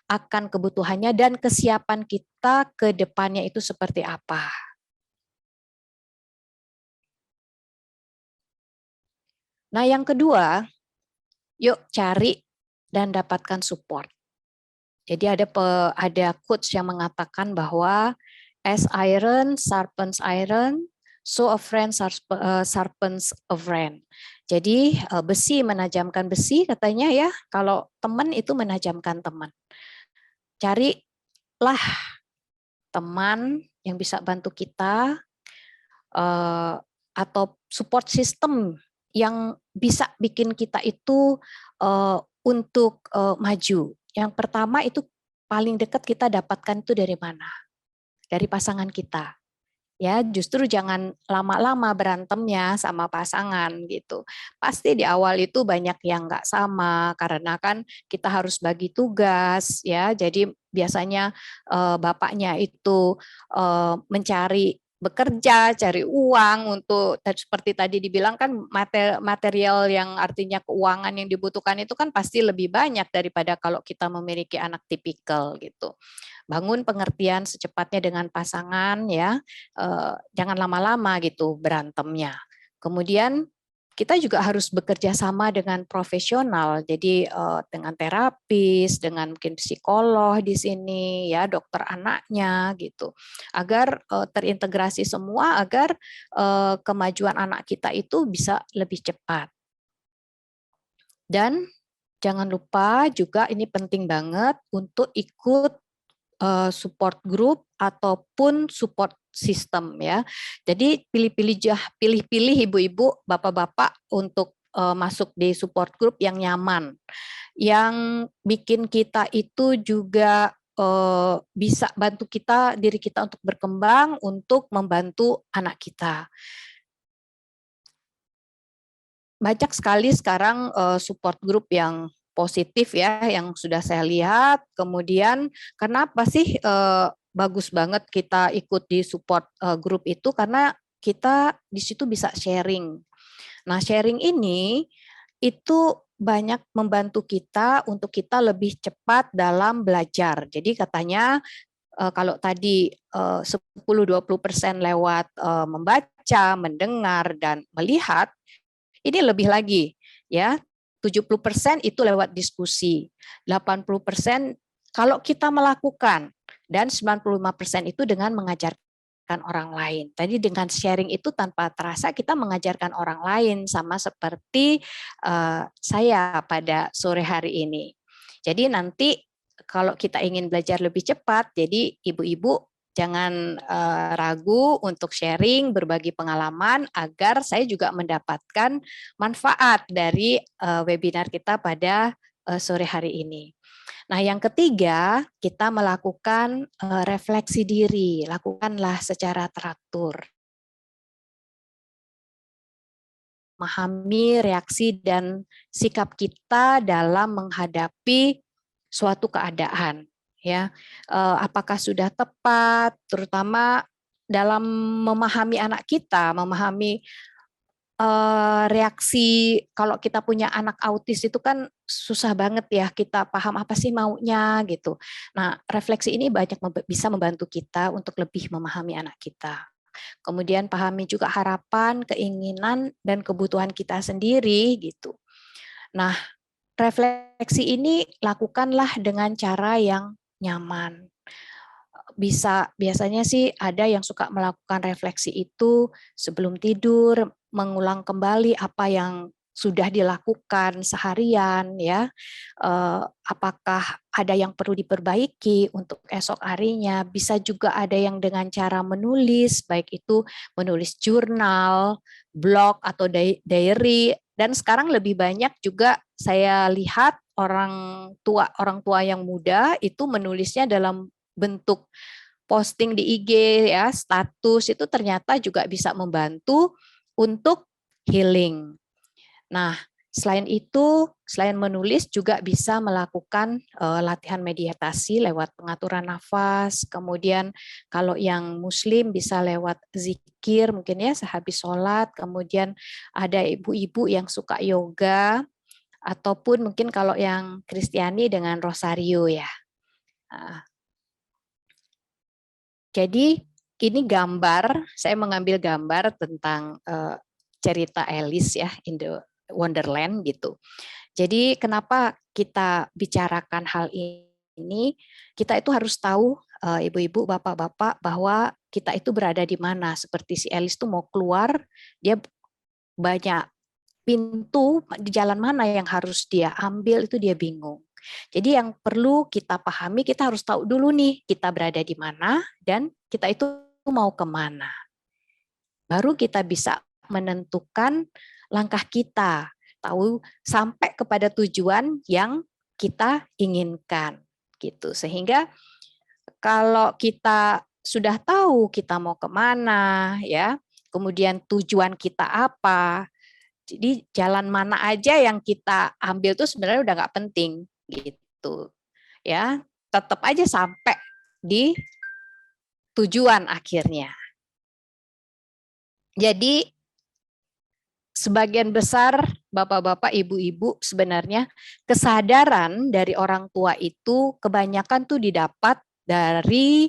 Speaker 3: akan kebutuhannya dan kesiapan kita ke depannya itu seperti apa. Nah, yang kedua, yuk cari dan dapatkan support. Jadi ada quotes yang mengatakan bahwa as iron sharpens iron, so a friend sharpens a friend. Jadi besi menajamkan besi katanya ya, kalau teman itu menajamkan teman. Carilah teman yang bisa bantu kita atau support system yang bisa bikin kita itu untuk maju. Yang pertama itu paling dekat kita dapatkan itu dari mana? Dari pasangan kita. Ya, justru jangan lama-lama berantemnya sama pasangan gitu. Pasti di awal itu banyak yang nggak sama karena kan kita harus bagi tugas ya. Jadi biasanya bapaknya itu mencari bekerja, cari uang untuk seperti tadi dibilang kan material yang artinya keuangan yang dibutuhkan itu kan pasti lebih banyak daripada kalau kita memiliki anak tipikal gitu. Bangun pengertian secepatnya dengan pasangan ya, jangan lama-lama gitu berantemnya. Kemudian kita juga harus bekerja sama dengan profesional, jadi dengan terapis, dengan mungkin psikolog di sini, ya dokter anaknya gitu, agar terintegrasi semua, agar kemajuan anak kita itu bisa lebih cepat. Dan jangan lupa juga ini penting banget untuk ikut support group ataupun support system ya. Jadi pilih-pilih ibu-ibu, bapak-bapak untuk masuk di support group yang nyaman, yang bikin kita itu juga bisa bantu diri kita untuk berkembang, untuk membantu anak kita. Banyak sekali sekarang support group yang positif ya, yang sudah saya lihat. Kemudian kenapa sih bagus banget kita ikut di support group itu, karena kita di situ bisa sharing. Nah, sharing ini itu banyak membantu kita untuk kita lebih cepat dalam belajar. Jadi katanya kalau tadi 10-20% lewat membaca, mendengar dan melihat, ini lebih lagi ya. 70% itu lewat diskusi, 80% kalau kita melakukan, dan 95% itu dengan mengajarkan orang lain. Tadi dengan sharing itu tanpa terasa kita mengajarkan orang lain, sama seperti saya pada sore hari ini. Jadi nanti kalau kita ingin belajar lebih cepat, jadi ibu-ibu jangan ragu untuk sharing, berbagi pengalaman agar saya juga mendapatkan manfaat dari webinar kita pada sore hari ini. Nah, yang ketiga, kita melakukan refleksi diri, lakukanlah secara teratur. Memahami reaksi dan sikap kita dalam menghadapi suatu keadaan. Ya, apakah sudah tepat, terutama dalam memahami anak kita, memahami reaksi. Kalau kita punya anak autis itu kan susah banget ya kita paham apa sih maunya gitu. Nah, refleksi ini banyak bisa membantu kita untuk lebih memahami anak kita. Kemudian pahami juga harapan, keinginan, dan kebutuhan kita sendiri gitu. Nah, refleksi ini lakukanlah dengan cara yang nyaman. Biasanya sih ada yang suka melakukan refleksi itu sebelum tidur, mengulang kembali apa yang sudah dilakukan seharian ya. Apakah ada yang perlu diperbaiki untuk esok harinya? Bisa juga ada yang dengan cara menulis, baik itu menulis jurnal, blog atau diary, dan sekarang lebih banyak juga saya lihat orang tua yang muda itu menulisnya dalam bentuk posting di IG ya, status itu ternyata juga bisa membantu untuk healing. Nah, selain itu, selain menulis juga bisa melakukan latihan meditasi lewat pengaturan nafas. Kemudian kalau yang muslim bisa lewat zikir mungkin ya sehabis sholat. Kemudian ada ibu-ibu yang suka yoga, ataupun mungkin kalau yang Kristiani dengan rosario ya. Jadi ini gambar, saya mengambil gambar tentang cerita Alice ya, in the Wonderland gitu. Jadi kenapa kita bicarakan hal ini? Kita itu harus tahu ibu-ibu, bapak-bapak bahwa kita itu berada di mana. Seperti si Alice tuh mau keluar, dia banyak pintu di jalan mana yang harus dia ambil itu dia bingung. Jadi yang perlu kita pahami, kita harus tahu dulu nih kita berada di mana dan kita itu mau kemana. Baru kita bisa menentukan langkah kita, tahu sampai kepada tujuan yang kita inginkan gitu. Sehingga kalau kita sudah tahu kita mau kemana ya, kemudian tujuan kita apa, jadi jalan mana aja yang kita ambil tuh sebenarnya udah nggak penting gitu ya, tetap aja sampai di tujuan akhirnya. Jadi sebagian besar bapak-bapak, ibu-ibu sebenarnya kesadaran dari orang tua itu kebanyakan tuh didapat dari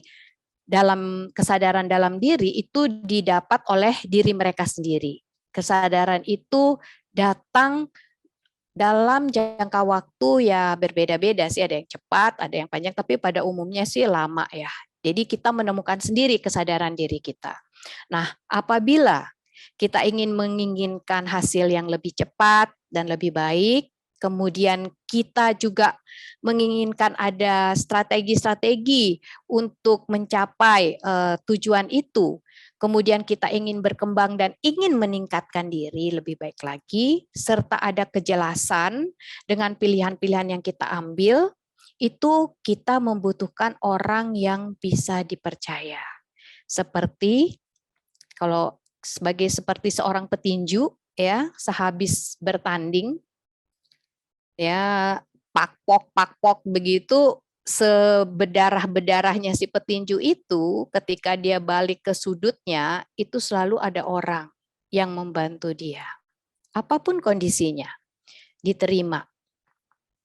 Speaker 3: dalam kesadaran dalam diri itu didapat oleh diri mereka sendiri. Kesadaran itu datang dalam jangka waktu ya berbeda-beda sih, ada yang cepat, ada yang panjang, tapi pada umumnya sih lama ya. Jadi kita menemukan sendiri kesadaran diri kita. Nah, apabila kita menginginkan hasil yang lebih cepat dan lebih baik, kemudian kita juga menginginkan ada strategi-strategi untuk mencapai tujuan itu, kemudian kita ingin berkembang dan ingin meningkatkan diri lebih baik lagi, serta ada kejelasan dengan pilihan-pilihan yang kita ambil, itu kita membutuhkan orang yang bisa dipercaya. Seperti kalau seperti seorang petinju ya, sehabis bertanding ya pakpok begitu, sebedarah-bedarahnya si petinju itu ketika dia balik ke sudutnya itu selalu ada orang yang membantu dia. Apapun kondisinya diterima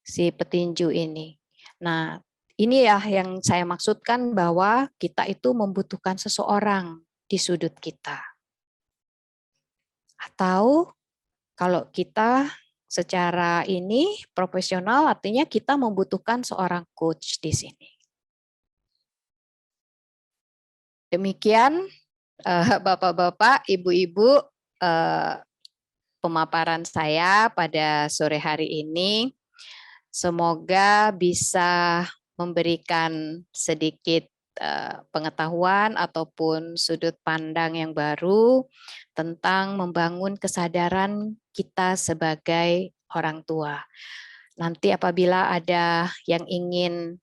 Speaker 3: si petinju ini. Nah, ini ya yang saya maksudkan bahwa kita itu membutuhkan seseorang di sudut kita. Atau kalau kita secara ini profesional, artinya kita membutuhkan seorang coach di sini. Demikian Bapak-bapak, Ibu-ibu, pemaparan saya pada sore hari ini. Semoga bisa memberikan sedikit pengetahuan ataupun sudut pandang yang baru tentang membangun kesadaran kita sebagai orang tua. Nanti apabila ada yang ingin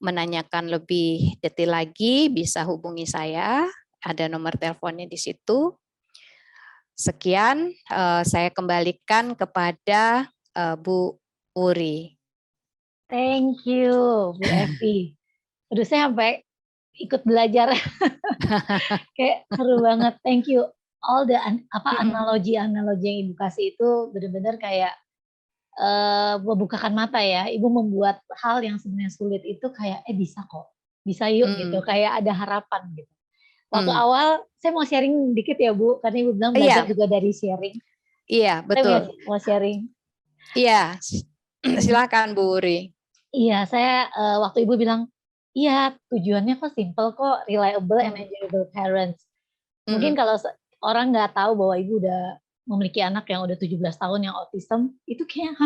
Speaker 3: menanyakan lebih detail lagi, bisa hubungi saya. Ada nomor teleponnya di situ. Sekian, saya kembalikan kepada Bu Uri.
Speaker 1: Thank you, Bu Evi. Aduh, saya sampai ikut belajar. Kayak seru banget. Thank you. All the analogi-analogi yang Ibu kasih itu benar-benar kayak membukakan mata ya. Ibu membuat hal yang sebenarnya sulit itu kayak bisa kok. Bisa yuk gitu. Kayak ada harapan gitu. Waktu awal saya mau sharing dikit ya Bu, karena Ibu bilang belajar juga dari sharing.
Speaker 3: Iya, betul.
Speaker 1: Saya mau sharing.
Speaker 3: Iya, silakan Bu Uri.
Speaker 1: Iya, saya waktu Ibu bilang, iya tujuannya kok simple kok, reliable and enjoyable parents. Mungkin kalau orang nggak tahu bahwa Ibu udah memiliki anak yang udah 17 tahun yang autism, itu kayak,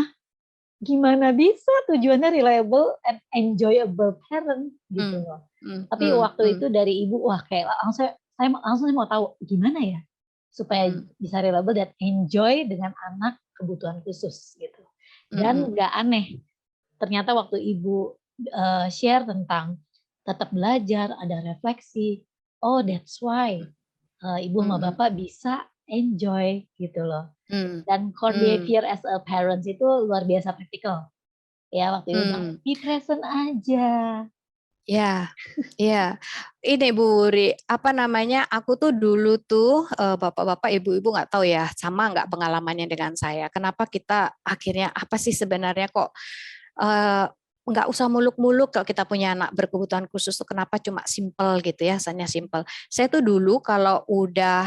Speaker 1: gimana bisa tujuannya reliable and enjoyable parent gitu loh. Tapi waktu itu dari Ibu, wah kayak saya langsung mau tahu gimana ya supaya bisa reliable dan enjoy dengan anak kebutuhan khusus gitu. Dan nggak aneh, ternyata waktu Ibu share tentang tetap belajar, ada refleksi, oh that's why Ibu sama Bapak bisa enjoy gitu loh. Dan core behavior as a parents itu luar biasa praktikal. Ya, waktu itu bilang, be present aja.
Speaker 3: Ya, ya. Ini Bu Uri, apa namanya? Aku tuh dulu tuh bapak-bapak, ibu-ibu nggak tahu ya, sama nggak pengalamannya dengan saya. Kenapa kita akhirnya apa sih sebenarnya kok nggak usah muluk-muluk kalau kita punya anak berkebutuhan khusus tuh kenapa cuma simple gitu ya, asalnya simple. Saya tuh dulu kalau udah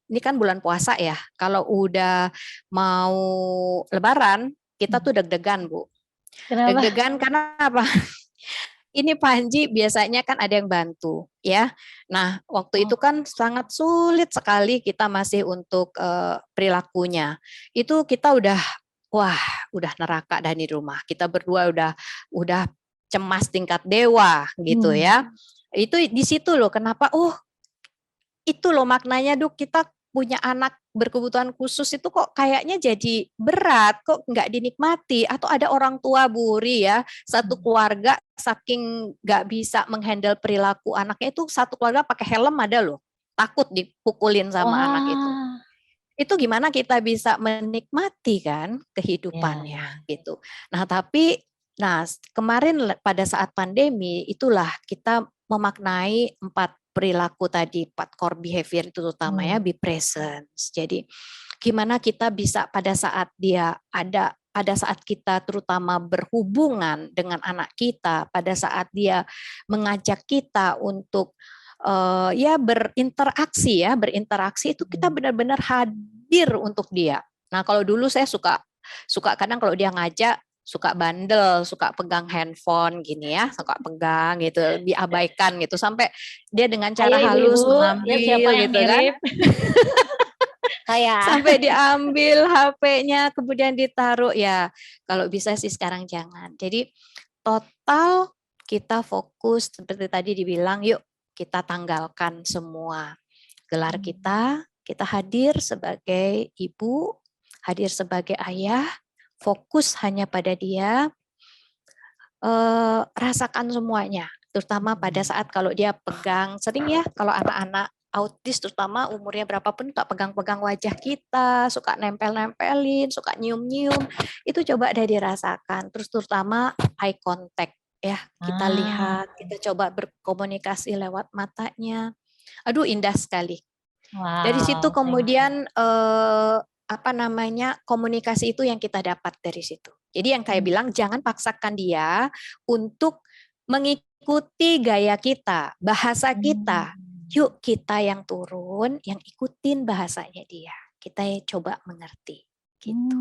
Speaker 3: ini kan bulan puasa ya, kalau udah mau Lebaran kita tuh deg-degan Bu.
Speaker 1: Kenapa?
Speaker 3: Deg-degan karena apa? Ini Panji biasanya kan ada yang bantu ya. Nah waktu itu kan sangat sulit sekali kita masih untuk perilakunya. Itu kita udah neraka dah di rumah. Kita berdua udah cemas tingkat dewa gitu ya. Itu di situ loh kenapa itu loh maknanya Duk, kita punya anak berkebutuhan khusus itu kok kayaknya jadi berat, kok nggak dinikmati, atau ada orang tua Bu Uri ya, satu keluarga saking nggak bisa menghandle perilaku anaknya itu satu keluarga pakai helm ada loh, takut dipukulin sama anak itu. Itu gimana kita bisa menikmati kan kehidupannya gitu. Nah tapi kemarin pada saat pandemi itulah kita memaknai 4 perilaku tadi, 4 core behavior itu terutama ya, be present. Jadi gimana kita bisa pada saat pada saat kita terutama berhubungan dengan anak kita, pada saat dia mengajak kita untuk berinteraksi itu kita benar-benar hadir untuk dia. Nah kalau dulu saya suka kadang kalau dia ngajak suka bandel, suka pegang handphone gini ya, suka pegang gitu, diabaikan gitu sampai dia dengan cara halus mengambil
Speaker 1: siapa yang
Speaker 3: gitu
Speaker 1: mirip?
Speaker 3: kan. Sampai diambil HP-nya kemudian ditaruh ya. Kalau bisa sih sekarang jangan. Jadi total kita fokus seperti tadi dibilang, yuk kita tanggalkan semua gelar kita hadir sebagai ibu, hadir sebagai ayah, fokus hanya pada dia, rasakan semuanya, terutama pada saat kalau dia pegang, sering ya kalau anak-anak autis terutama umurnya berapapun tak pegang-pegang wajah kita, suka nempel-nempelin, suka nyium-nyium, itu coba deh dirasakan, terus terutama eye contact ya, kita lihat, kita coba berkomunikasi lewat matanya, aduh indah sekali. Dari situ kemudian komunikasi itu yang kita dapat dari situ. Jadi yang kayak bilang jangan paksakan dia untuk mengikuti gaya kita, bahasa kita. Yuk kita yang turun, yang ikutin bahasanya dia. Kita coba mengerti. gitu.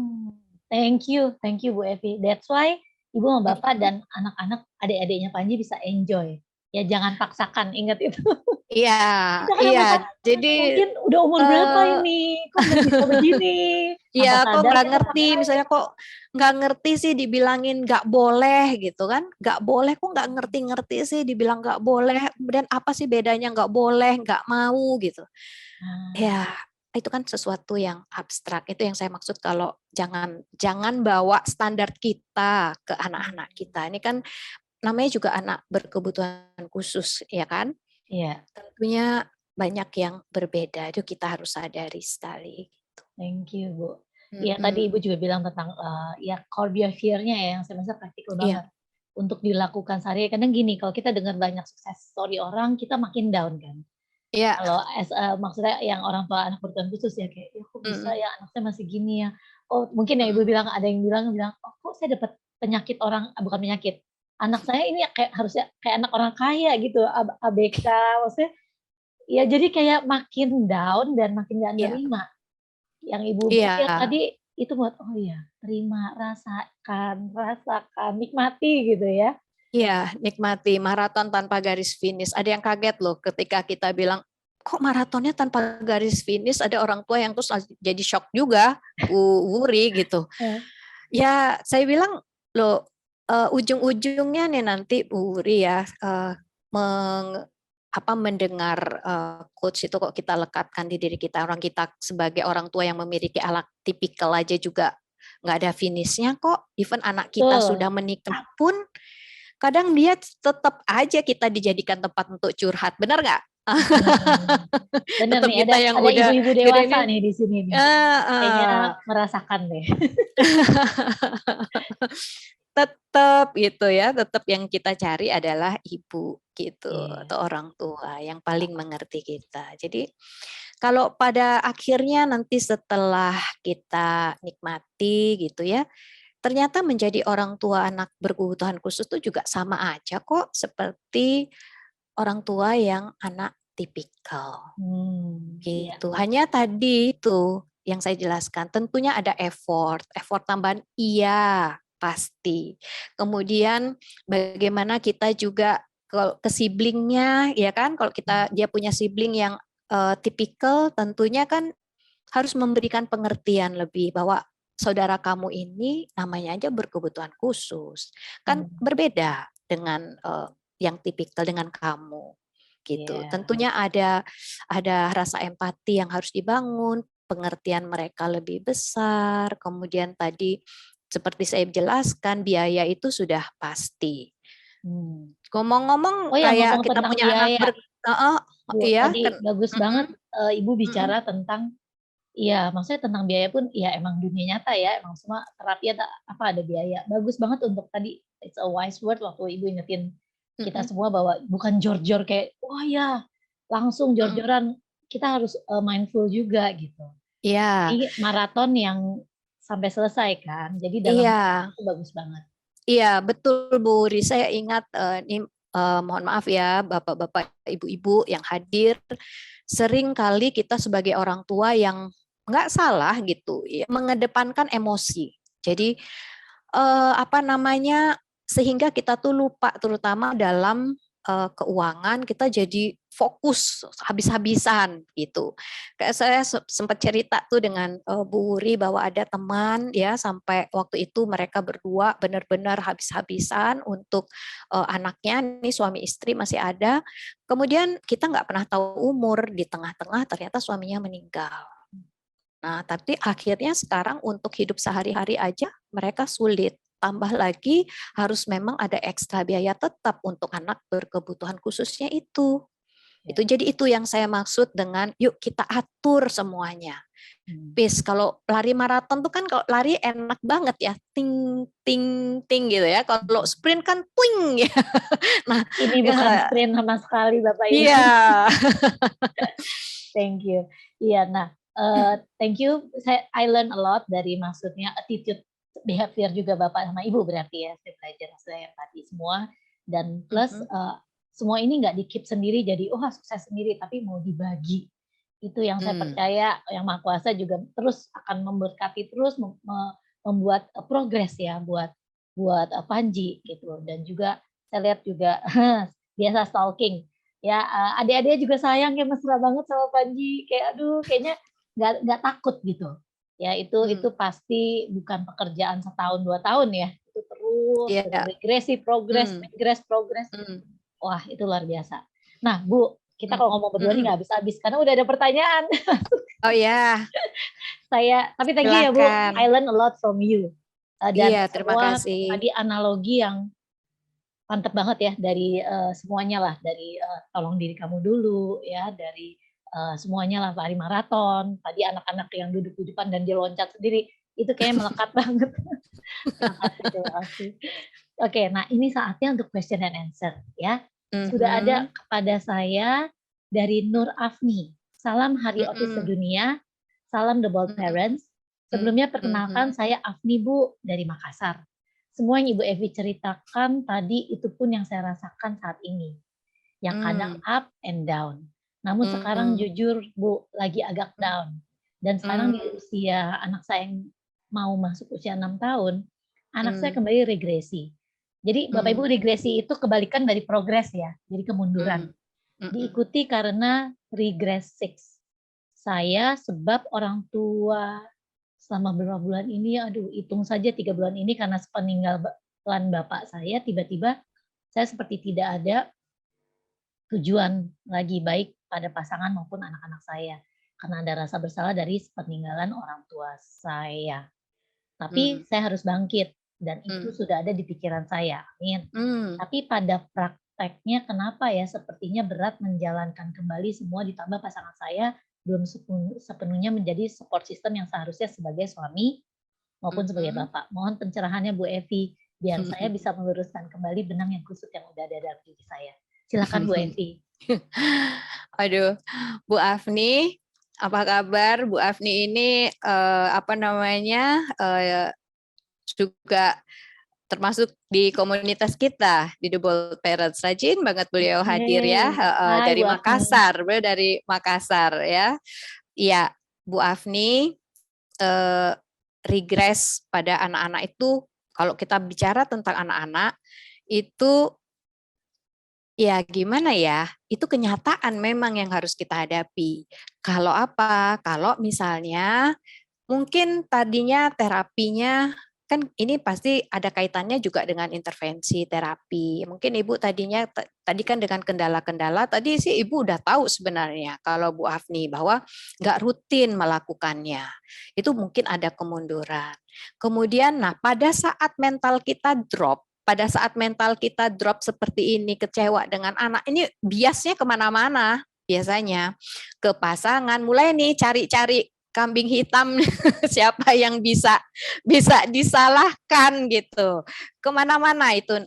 Speaker 1: Thank you Bu Evi. That's why Ibu sama Bapak dan anak-anak, adik-adiknya Panji bisa enjoy. Ya jangan paksakan, ingat itu.
Speaker 3: Iya,
Speaker 1: Kita kadang
Speaker 3: iya.
Speaker 1: makan
Speaker 3: Jadi
Speaker 1: mungkin udah umur berapa
Speaker 3: eh,
Speaker 1: ini, kok belum bisa begini. Tanpa
Speaker 3: ya kok
Speaker 1: sadar
Speaker 3: nggak
Speaker 1: kita
Speaker 3: ngerti, misalnya kok nggak ngerti sih dibilangin nggak boleh gitu kan, nggak boleh kok nggak ngerti-ngerti sih dibilang nggak boleh, kemudian apa sih bedanya nggak boleh, nggak mau gitu. Ya itu kan sesuatu yang abstrak, itu yang saya maksud kalau jangan bawa standar kita ke anak-anak kita. Ini kan namanya juga anak berkebutuhan khusus ya kan,
Speaker 1: Iya,
Speaker 3: tentunya banyak yang berbeda, itu kita harus sadari sekali.
Speaker 1: thank you Bu. Ya tadi
Speaker 3: Mm-mm.
Speaker 1: Ibu juga bilang tentang ya core behavior-nya ya, yang saya rasa praktikal
Speaker 3: Iya,
Speaker 1: banget untuk dilakukan sehari. Kadang gini, kalau kita dengar banyak sukses story orang, kita makin down kan.
Speaker 3: iya.
Speaker 1: Kalau maksudnya yang orang tua anak berkebutuhan khusus ya kayak, ya kok bisa
Speaker 3: Mm-mm.
Speaker 1: ya anak saya masih gini ya. Oh mungkin yang Ibu
Speaker 3: Mm-mm.
Speaker 1: bilang, ada yang bilang, oh kok saya dapat penyakit orang, bukan penyakit. Anak saya ini kayak harusnya kayak anak orang kaya gitu, ABK, maksudnya ya jadi kayak makin down dan makin gak
Speaker 3: Iya,
Speaker 1: nerima. Yang Ibu
Speaker 3: iya,
Speaker 1: share tadi itu buat, oh iya, terima, rasakan, nikmati gitu ya.
Speaker 3: iya, nikmati maraton tanpa garis finish. Ada yang kaget loh ketika kita bilang, kok maratonnya tanpa garis finish? Ada orang tua yang terus jadi shock juga, Wuri gitu.
Speaker 1: Eh,
Speaker 3: Ya, saya bilang loh, ujung-ujungnya nih nanti Bu Wuri ya, mendengar quotes itu kok kita lekatkan di diri kita. Orang kita sebagai orang tua yang memiliki anak tipikal aja juga nggak ada finishnya kok. Even anak kita
Speaker 1: betul.
Speaker 3: sudah menikah pun kadang dia tetap aja kita dijadikan tempat untuk curhat, benar nggak?
Speaker 1: Bener
Speaker 3: Tetap
Speaker 1: nih,
Speaker 3: kita yang
Speaker 1: ada
Speaker 3: udah
Speaker 1: ibu-ibu
Speaker 3: gede
Speaker 1: dewasa
Speaker 3: nih.
Speaker 1: nih di sini nih. Kayaknya merasakan deh.
Speaker 3: Tetap gitu ya, tetap yang kita cari adalah ibu gitu
Speaker 1: Iya.
Speaker 3: atau orang tua yang paling mengerti kita. Jadi kalau pada akhirnya nanti setelah kita nikmati gitu ya, ternyata menjadi orang tua anak berkebutuhan khusus itu juga sama aja kok seperti orang tua yang anak tipikal
Speaker 1: Iya.
Speaker 3: gitu. Hanya tadi itu yang saya jelaskan, tentunya ada effort tambahan iya pasti. Kemudian bagaimana kita juga kalau ke siblingnya ya kan, kalau dia punya sibling yang tipikal, tentunya kan harus memberikan pengertian lebih bahwa saudara kamu ini namanya aja berkebutuhan khusus, kan berbeda dengan yang tipikal dengan kamu gitu.
Speaker 1: Iya.
Speaker 3: Tentunya ada rasa empati yang harus dibangun, pengertian mereka lebih besar, kemudian tadi seperti saya jelaskan biaya itu sudah pasti. Ngomong-ngomong
Speaker 1: Oh ya,
Speaker 3: kayak
Speaker 1: ngomong
Speaker 3: kita
Speaker 1: tentang
Speaker 3: punya anak
Speaker 1: biaya, Bu,
Speaker 3: iya
Speaker 1: tadi
Speaker 3: kan.
Speaker 1: bagus banget Ibu
Speaker 3: Mm-mm.
Speaker 1: bicara tentang, iya, maksudnya tentang biaya pun, ya emang dunia nyata ya, emang semua terapi ada biaya. Bagus banget untuk tadi, it's a wise word waktu Ibu ingetin kita
Speaker 3: Mm-mm.
Speaker 1: semua bahwa bukan jor-jor kayak, wah ya, langsung
Speaker 3: Mm-mm.
Speaker 1: jor-joran. Kita harus mindful juga gitu.
Speaker 3: Iya,
Speaker 1: Ini maraton yang sampai selesai kan, jadi dalam
Speaker 3: iya,
Speaker 1: itu bagus banget.
Speaker 3: iya, betul Bu Ri. Saya ingat ini mohon maaf ya Bapak-bapak, Ibu-ibu yang hadir, sering kali kita sebagai orang tua yang nggak salah gitu, ya, mengedepankan emosi. Jadi apa namanya, sehingga kita tuh lupa terutama dalam keuangan, kita jadi fokus habis-habisan gitu. Kayak saya sempat cerita tuh dengan Bu Wuri bahwa ada teman ya sampai waktu itu mereka berdua benar-benar habis-habisan untuk anaknya, nih suami istri masih ada. Kemudian kita nggak pernah tahu umur, di tengah-tengah ternyata suaminya meninggal. Nah, tapi akhirnya sekarang untuk hidup sehari-hari aja mereka sulit. Tambah lagi harus memang ada ekstra biaya tetap untuk anak berkebutuhan khususnya itu.
Speaker 1: Ya.
Speaker 3: Jadi itu yang saya maksud dengan yuk kita atur semuanya. Peace, kalau lari maraton tuh kan kalau lari enak banget ya, ting ting ting gitu ya. Kalau sprint kan twing ya. Nah,
Speaker 1: Ini bukan sprint sama sekali Bapak Ibu.
Speaker 3: iya.
Speaker 1: Thank you. Iya, nah, thank you. I learn a lot dari maksudnya attitude behavior juga Bapak sama Ibu berarti ya. Saya belajar saya tadi semua, dan plus semua ini nggak di keep sendiri jadi sukses sendiri, tapi mau dibagi. Itu yang saya percaya, yang Maha Kuasa juga terus akan memberkati terus membuat progres ya buat Panji gitu. Dan juga saya lihat juga biasa stalking ya, adik-adiknya juga sayang, kayak mesra banget sama Panji, kayak aduh kayaknya nggak takut gitu ya. Itu pasti bukan pekerjaan setahun 2 tahun ya, itu terus
Speaker 3: Iya.
Speaker 1: regresi progres progres. Wah, itu luar biasa. Nah, Bu, kita kalau ngomong berdua nih nggak habis-habis karena udah ada pertanyaan.
Speaker 3: Oh ya,
Speaker 1: Tapi thank you ya Bu,
Speaker 3: silakan.
Speaker 1: I learn a lot from you. Dan
Speaker 3: Iya, terima
Speaker 1: semua
Speaker 3: kasih.
Speaker 1: tadi analogi yang mantep banget ya dari semuanya lah, dari tolong diri kamu dulu ya, dari semuanya lah, lari maraton, tadi anak-anak yang duduk di depan dan dia loncat sendiri, itu kayaknya melekat banget. Terima kasih. Oke, nah ini saatnya untuk question and answer ya. Sudah ada kepada saya dari Nur Afni. Salam Hari Autis Sedunia. Salam The Bold Parents. Sebelumnya perkenalkan saya Afni Bu dari Makassar. Semua yang Ibu Evi ceritakan tadi itu pun yang saya rasakan saat ini. Yang kadang up and down. Namun sekarang jujur Bu, lagi agak down. Dan sekarang di usia anak saya yang mau masuk usia 6 tahun, anak saya kembali regresi. Jadi Bapak Ibu, regresi itu kebalikan dari progres ya, jadi kemunduran. Diikuti karena regress 6. Saya sebab orang tua selama beberapa bulan ini, hitung saja 3 bulan ini karena peninggalan bapak saya, tiba-tiba saya seperti tidak ada tujuan lagi baik pada pasangan maupun anak-anak saya. Karena ada rasa bersalah dari peninggalan orang tua saya. Tapi saya harus bangkit dan itu sudah ada di pikiran saya. Amin. Tapi pada prakteknya kenapa ya sepertinya berat menjalankan kembali semua, ditambah pasangan saya belum sepenuhnya menjadi support system yang seharusnya sebagai suami maupun sebagai bapak. Mohon pencerahannya Bu Evi biar saya bisa meluruskan kembali benang yang kusut yang udah ada dalam diri saya. Silakan Bu Evi.
Speaker 3: Aduh, Bu Afni, apa kabar? Bu Afni ini juga termasuk di komunitas kita di The Bold Parents. Rajin banget beliau hadir ya, dari Makassar, beliau dari Makassar ya. Iya, Bu Afni, regress pada anak-anak itu, kalau kita bicara tentang anak-anak itu ya gimana ya, itu kenyataan memang yang harus kita hadapi. Kalau apa? Kalau misalnya mungkin tadinya terapinya, kan ini pasti ada kaitannya juga dengan intervensi terapi. Mungkin Ibu tadinya, tadi kan dengan kendala-kendala, tadi sih Ibu udah tahu sebenarnya kalau Bu Afni bahwa nggak rutin melakukannya. Itu mungkin ada kemunduran. Kemudian, nah pada saat mental kita drop, seperti ini, kecewa dengan anak, ini biasnya kemana-mana, biasanya ke pasangan, mulai nih cari-cari kambing hitam, siapa yang bisa disalahkan gitu, kemana-mana itu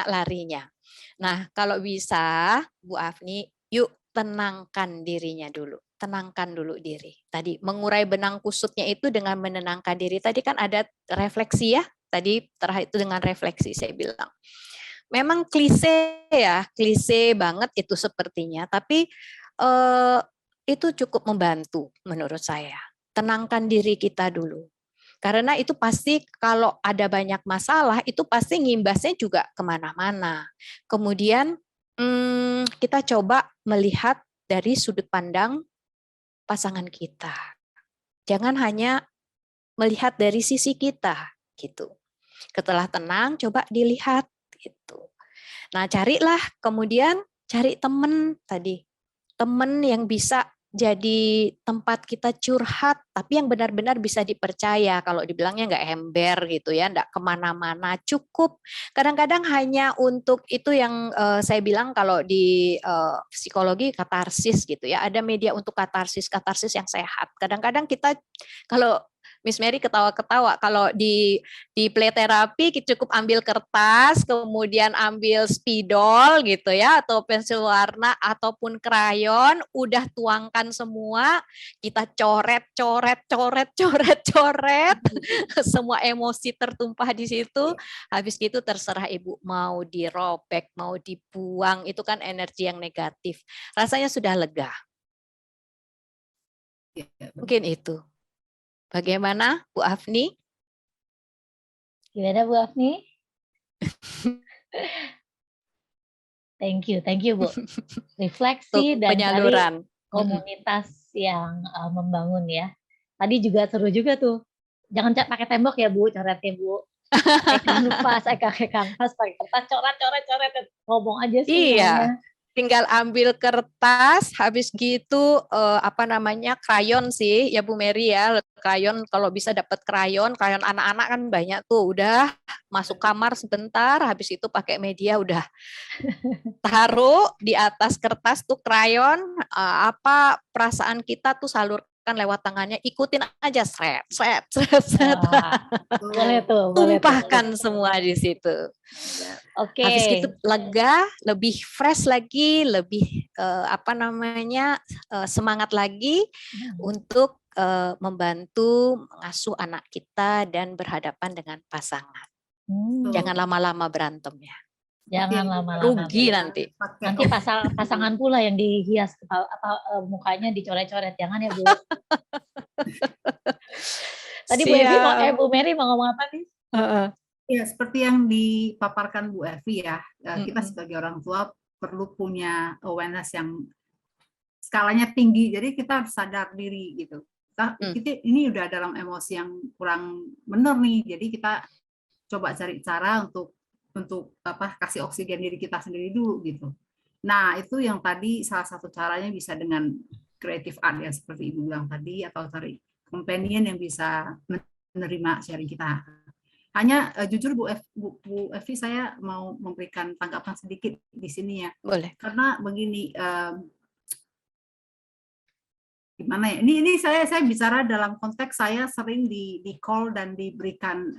Speaker 3: larinya. Nah kalau bisa Bu Afni, yuk tenangkan dirinya dulu. Tenangkan dulu diri. Tadi mengurai benang kusutnya itu dengan menenangkan diri. Tadi kan ada refleksi ya. Tadi terakhir itu dengan refleksi saya bilang. Memang klise ya, klise banget itu sepertinya. Tapi itu cukup membantu menurut saya. Tenangkan diri kita dulu. Karena itu pasti kalau ada banyak masalah, itu pasti ngimbasnya juga kemana-mana. Kemudian kita coba melihat dari sudut pandang pasangan kita. Jangan hanya melihat dari sisi kita gitu. Setelah tenang, coba dilihat gitu. Nah, carilah kemudian cari teman tadi. Teman yang bisa jadi tempat kita curhat, tapi yang benar-benar bisa dipercaya. Kalau dibilangnya nggak ember gitu ya, nggak kemana-mana, cukup. Kadang-kadang hanya untuk itu yang saya bilang kalau di psikologi katarsis gitu ya, ada media untuk katarsis yang sehat. Kadang-kadang kita kalau Miss Mary ketawa-ketawa. Kalau di play terapi cukup ambil kertas, kemudian ambil spidol gitu ya, atau pensil warna ataupun krayon, udah tuangkan semua, kita coret, semua emosi tertumpah di situ. Habis itu terserah Ibu mau dirobek, mau dibuang, itu kan energi yang negatif. Rasanya sudah lega.
Speaker 2: Ya,
Speaker 3: Mungkin itu. Bagaimana Bu Afni?
Speaker 1: Gimana Bu Afni? Thank you Bu. Refleksi
Speaker 3: Untuk
Speaker 1: dan cari
Speaker 3: penyaluran.
Speaker 1: komunitas yang membangun ya. Tadi juga seru juga tuh. Jangan pakai tembok ya Bu, coretnya Bu. Pakai kanvas, pakai kertas, coret, ngomong aja
Speaker 3: Iya,
Speaker 1: semuanya.
Speaker 3: tinggal ambil kertas, habis gitu krayon sih ya Bu Mary ya. Krayon kalau bisa dapat krayon anak-anak kan banyak tuh. Udah masuk kamar sebentar, habis itu pakai media udah taruh di atas kertas tuh krayon, apa perasaan kita tuh salurkan lewat tangannya, ikutin aja seret.
Speaker 1: Wah, boleh tuh.
Speaker 3: Tumpahkan semua di situ.
Speaker 1: Oke.
Speaker 3: Habis gitu lega, lebih fresh lagi, lebih semangat lagi untuk membantu mengasuh anak kita dan berhadapan dengan pasangan. Jangan lama-lama berantem ya.
Speaker 1: Jangan lama-lama.
Speaker 3: Rugi nanti.
Speaker 1: Nanti pasangan pula yang dihias mukanya dicoret-coret. Jangan ya Bu. Tadi Bu Mary mau ngomong apa nih?
Speaker 2: Ya, seperti yang dipaparkan Bu Evi ya, kita sebagai orang tua perlu punya awareness yang skalanya tinggi, jadi kita harus sadar diri gitu. Kita ini udah dalam emosi yang kurang benar nih, jadi kita coba cari cara untuk kasih oksigen diri kita sendiri dulu gitu. Nah itu yang tadi salah satu caranya bisa dengan creative art ya seperti Ibu bilang tadi, atau cari companion yang bisa menerima sharing kita. Hanya jujur Bu Evi, saya mau memberikan tanggapan sedikit di sini ya.
Speaker 3: Boleh.
Speaker 2: Karena begini, gimana ya? Ini saya bicara dalam konteks saya sering di call dan diberikan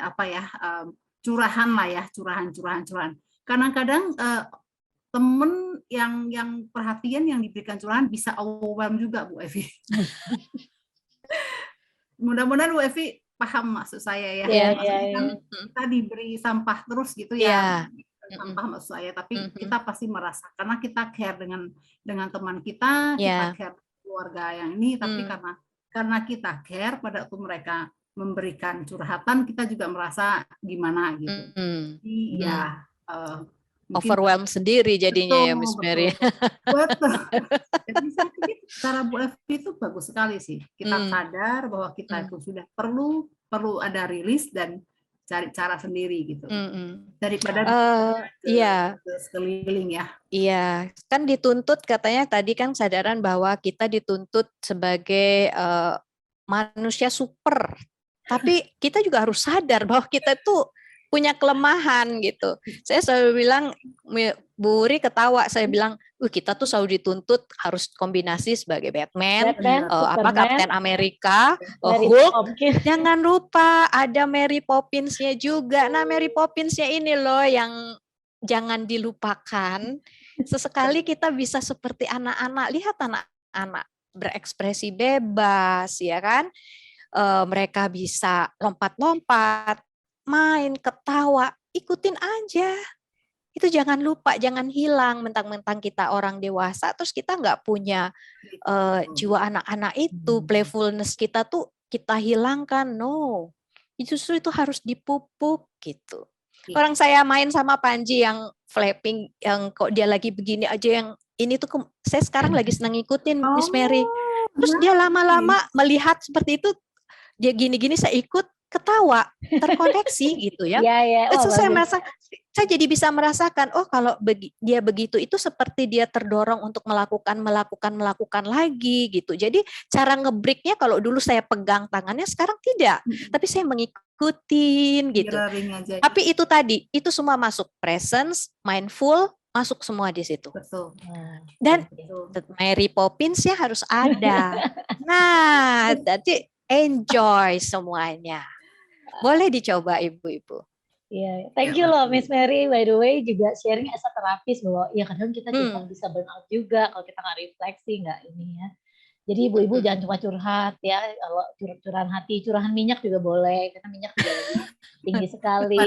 Speaker 2: curahan lah ya, curahan. Kadang-kadang temen yang perhatian yang diberikan curahan bisa overwhelm juga Bu Evi. Mudah-mudahan Bu Evi paham maksud saya ya. Kan kita diberi sampah terus gitu ya. Sampah maksud saya, tapi kita pasti merasa karena kita care dengan teman kita, kita care keluarga yang ini, tapi karena kita care pada waktu mereka memberikan curhatan, kita juga merasa gimana gitu. Jadi ya
Speaker 3: overwhelm sendiri jadinya ya Miss Mary.
Speaker 2: Betul. Jadi saya pikir cara Bu Evi itu bagus sekali sih. Kita sadar bahwa kita itu sudah perlu ada rilis dan cari cara sendiri gitu. Daripada sekeliling ya.
Speaker 3: Iya, kan dituntut katanya tadi kan kesadaran bahwa kita dituntut sebagai manusia super. Tapi kita juga harus sadar bahwa kita tuh punya kelemahan gitu. Saya selalu bilang, Bu Uri ketawa, saya bilang, kita tuh selalu dituntut harus kombinasi sebagai Batman, Kapten Amerika, Hulk. Jangan lupa ada Mary Poppins-nya juga. Nah, Mary Poppins-nya ini loh yang jangan dilupakan. Sesekali kita bisa seperti anak-anak. Lihat anak-anak berekspresi bebas, ya kan? Mereka bisa lompat-lompat, main, ketawa, ikutin aja. Itu jangan lupa, jangan hilang mentang-mentang kita orang dewasa, terus kita nggak punya jiwa anak-anak itu, playfulness kita tuh kita hilangkan. No, justru itu harus dipupuk gitu. Orang saya main sama Panji yang flapping, yang kok dia lagi begini aja, yang ini tuh saya sekarang lagi senang ngikutin Miss Mary. Terus dia lama-lama melihat seperti itu, dia gini-gini saya ikut, ketawa, terkoneksi gitu ya. Terus saya jadi bisa merasakan, oh kalau dia begitu itu seperti dia terdorong untuk melakukan lagi gitu. Jadi cara ngebreaknya kalau dulu saya pegang tangannya, sekarang tidak, tapi saya mengikutin gitu. Tapi itu tadi, itu semua masuk presence, mindful, masuk semua di situ.
Speaker 2: Betul.
Speaker 3: Dan Mary Poppins ya harus ada. Nah, jadi enjoy semuanya. Boleh dicoba ibu-ibu.
Speaker 1: Iya, thank you loh Miss Mary. By the way juga sharing as a terapis bahwa ya kadang kita juga bisa burn out juga kalau kita nggak refleksi, nggak ini ya. Jadi ibu-ibu jangan cuma curhat ya, kalau curahan hati, curahan minyak juga boleh karena minyak juga lagi tinggi sekali.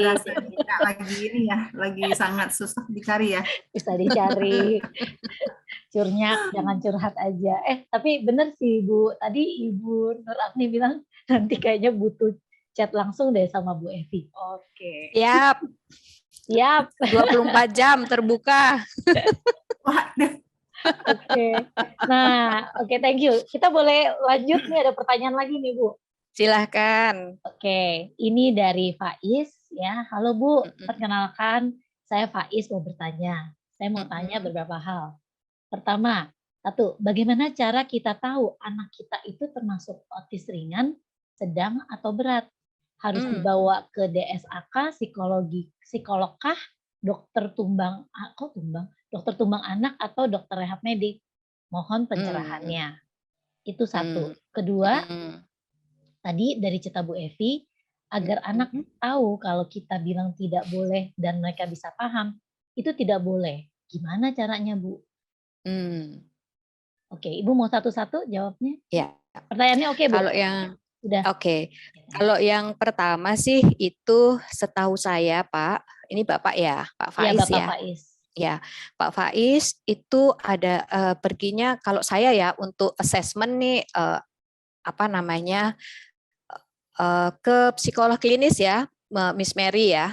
Speaker 2: Lagi ini ya, lagi sangat susah dicari ya.
Speaker 1: Bisa dicari. Curnyak, jangan curhat aja. Tapi bener sih Bu, tadi Ibu Nur Agni bilang nanti kayaknya butuh chat langsung deh sama Bu Evi. Oke.
Speaker 3: Siap,
Speaker 1: Siap.
Speaker 3: 24 jam terbuka.
Speaker 2: Waduh.
Speaker 1: Oke. Nah, oke, thank you. Kita boleh lanjut nih, ada pertanyaan lagi nih Bu.
Speaker 3: Silahkan.
Speaker 1: Oke, ini dari Faiz ya. Halo Bu, perkenalkan saya Faiz mau bertanya. Saya mau tanya beberapa hal. Pertama, bagaimana cara kita tahu anak kita itu termasuk autis ringan, sedang, atau berat? Harus dibawa ke DSAK, psikolog kah, dokter tumbang anak, atau dokter rehab medik? Mohon pencerahannya. Itu satu. Kedua, tadi dari cerita Bu Evi, agar anak tahu kalau kita bilang tidak boleh dan mereka bisa paham, itu tidak boleh. Gimana caranya Bu? Oke, Ibu mau satu-satu jawabnya?
Speaker 3: Ya.
Speaker 1: Pertanyaannya oke, Bu?
Speaker 3: Kalau yang
Speaker 1: Udah.
Speaker 3: Oke. Kalau yang pertama sih itu setahu saya, Pak, ini Bapak ya, Pak Faiz
Speaker 1: Bapak
Speaker 3: ya.
Speaker 1: Faiz.
Speaker 3: Ya, Pak Faiz itu ada perginya kalau saya ya untuk assessment nih ke psikolog klinis ya, Miss Mary ya.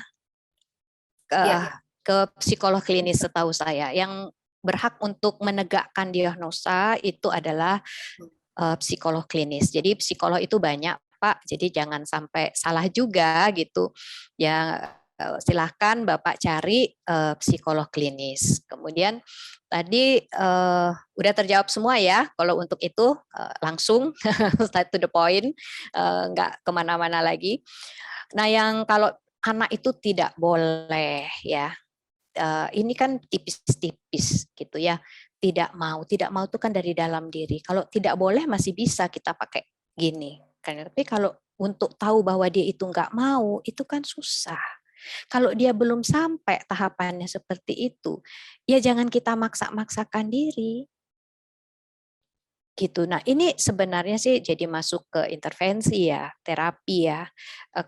Speaker 3: Ke psikolog klinis setahu saya. Yang berhak untuk menegakkan diagnosa itu adalah psikolog klinis. Jadi psikolog itu banyak, Pak. Jadi jangan sampai salah juga gitu. Ya silahkan Bapak cari psikolog klinis. Kemudian tadi udah terjawab semua ya. Kalau untuk itu langsung start to the point, nggak kemana-mana lagi. Nah yang kalau anak itu tidak boleh ya. Ini kan tipis-tipis gitu ya. Tidak mau itu kan dari dalam diri. Kalau tidak boleh masih bisa kita pakai gini. Tapi kalau untuk tahu bahwa dia itu nggak mau, itu kan susah. Kalau dia belum sampai tahapannya seperti itu, ya jangan kita maksa-maksakan diri. Gitu. Nah, ini sebenarnya sih jadi masuk ke intervensi ya, terapi ya.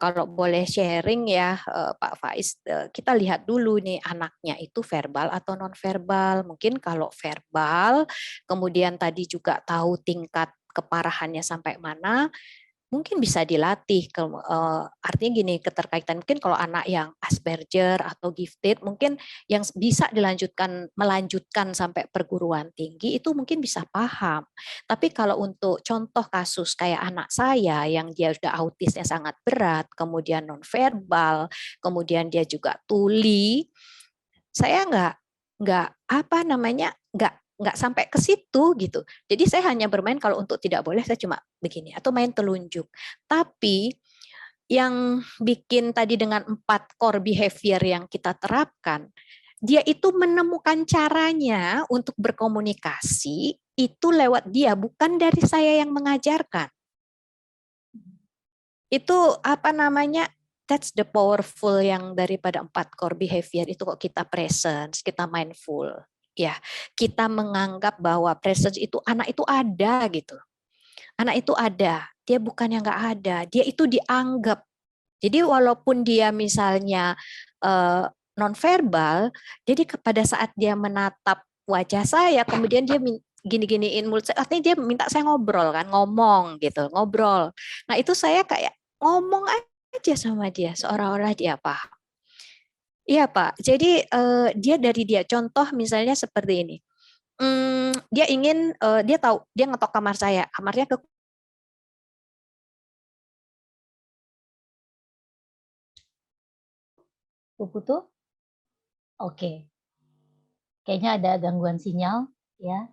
Speaker 3: Kalau boleh sharing ya, Pak Faiz, kita lihat dulu nih anaknya itu verbal atau non verbal. Mungkin kalau verbal, kemudian tadi juga tahu tingkat keparahannya sampai mana, mungkin bisa dilatih. Artinya gini, keterkaitan mungkin kalau anak yang Asperger atau gifted, mungkin yang bisa melanjutkan sampai perguruan tinggi itu mungkin bisa paham. Tapi kalau untuk contoh kasus kayak anak saya yang dia sudah autisnya sangat berat, kemudian nonverbal, kemudian dia juga tuli, saya nggak sampai ke situ gitu. Jadi saya hanya bermain kalau untuk tidak boleh saya cuma begini atau main telunjuk. Tapi yang bikin tadi dengan 4 core behavior yang kita terapkan, dia itu menemukan caranya untuk berkomunikasi itu lewat dia, bukan dari saya yang mengajarkan. Itu that's the powerful yang daripada 4 core behavior itu kok kita presence, kita mindful. Ya, kita menganggap bahwa presence itu anak itu ada gitu. Anak itu ada, dia bukan yang nggak ada, dia itu dianggap. Jadi walaupun dia misalnya nonverbal, jadi pada saat dia menatap wajah saya, kemudian dia gini-giniin mulut saya, artinya dia minta saya ngobrol kan, ngomong gitu, ngobrol. Nah itu saya kayak ngomong aja sama dia, seolah-olah dia paham. Iya Pak, jadi dia contoh misalnya seperti ini. Dia tahu, dia ngetok kamar saya, kamarnya ke
Speaker 1: Putu? Oke. Kayaknya ada gangguan sinyal ya.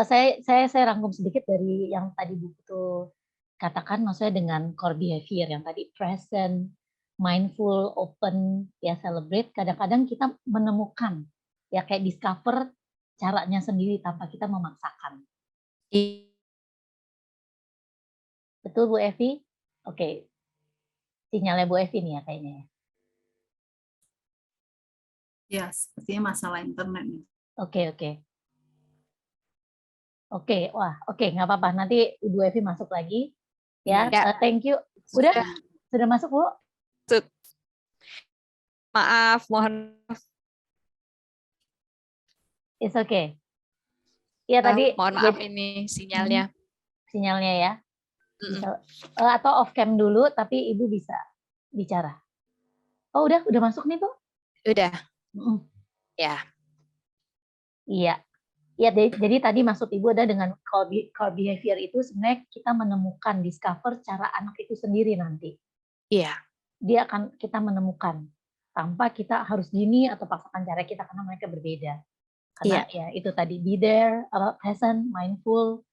Speaker 1: Saya rangkum sedikit dari yang tadi Bu Putu katakan, maksudnya dengan core behavior yang tadi present, mindful, open, ya celebrate. Kadang-kadang kita menemukan ya kayak discover caranya sendiri tanpa kita memaksakan. Betul Bu Evi? Oke. Sinyalnya Bu Evi nih ya kayaknya ya.
Speaker 2: Ya, sepertinya masalah internet nih.
Speaker 1: Oke, wah, nggak apa-apa. Nanti Ibu Evi masuk lagi. Ya, thank you. Sudah masuk Bu?
Speaker 3: Maaf, mohon.
Speaker 1: It's okay. Iya tadi
Speaker 3: Mohon maaf ini sinyalnya.
Speaker 1: sinyalnya ya.
Speaker 3: Mm-mm.
Speaker 1: Bisa, atau off cam dulu, tapi Ibu bisa bicara. Oh udah masuk nih Bu?
Speaker 3: Udah,
Speaker 1: Mm-mm.
Speaker 3: ya.
Speaker 1: Iya. Ya, jadi tadi maksud Ibu ada dengan core behavior itu sebenarnya kita menemukan, discover cara anak itu sendiri nanti.
Speaker 3: Iya.
Speaker 1: Dia akan kita menemukan tanpa kita harus gini atau paksakan cara kita karena mereka berbeda. Karena ya itu tadi be there, present, mindful,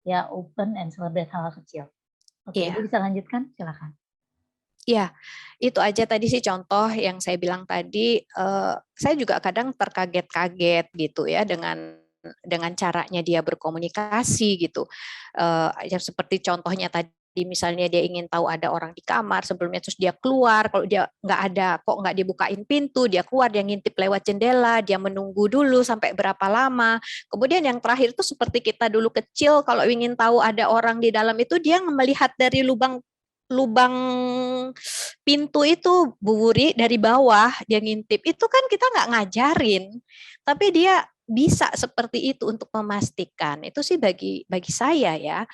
Speaker 1: ya open and celebrate hal kecil. Oke,
Speaker 3: Iya.
Speaker 1: Ibu bisa lanjutkan, silakan.
Speaker 3: Ya, itu aja tadi sih contoh yang saya bilang tadi. Saya juga kadang terkaget-kaget gitu ya dengan caranya dia berkomunikasi gitu. Ya seperti contohnya tadi misalnya dia ingin tahu ada orang di kamar sebelumnya terus dia keluar, kalau dia nggak ada kok nggak dibukain pintu, dia keluar, dia ngintip lewat jendela, dia menunggu dulu sampai berapa lama. Kemudian yang terakhir itu seperti kita dulu kecil kalau ingin tahu ada orang di dalam itu dia melihat dari lubang pintu itu, Bu Wuri, dari bawah dia ngintip. Itu kan kita nggak ngajarin, tapi dia bisa seperti itu untuk memastikan. Itu sih bagi saya ya,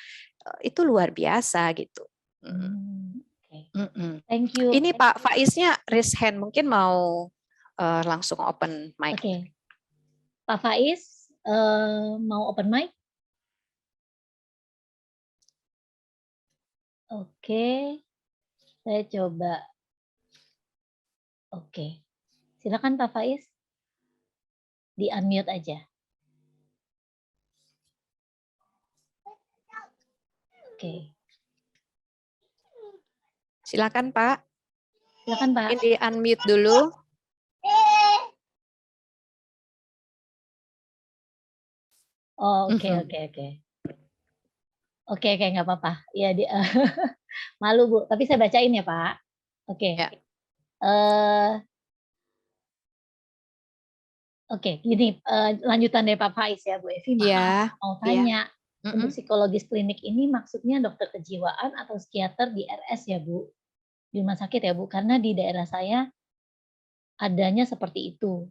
Speaker 3: itu luar biasa gitu.
Speaker 1: Okay.
Speaker 3: Mm-mm.
Speaker 1: Thank you.
Speaker 3: Ini Pak Faiznya raise hand, mungkin mau langsung open mic.
Speaker 1: Oke. Pak Faiz mau open mic? Oke. Saya coba. Oke. Silakan Pak Faiz. Di unmute aja. Oke.
Speaker 3: Silakan Pak.
Speaker 1: Silakan Pak.
Speaker 3: Mungkin di unmute dulu.
Speaker 1: Oh, oke. Oke, nggak apa-apa. Ya, malu Bu. Tapi saya bacain ya Pak. Oke.
Speaker 3: Ya.
Speaker 1: Oke, gini, lanjutan dari Pak Faiz ya Bu Evi. Mau tanya, untuk psikologis klinik ini maksudnya dokter kejiwaan atau psikiater di RS ya Bu? Di rumah sakit ya Bu? Karena di daerah saya adanya seperti itu.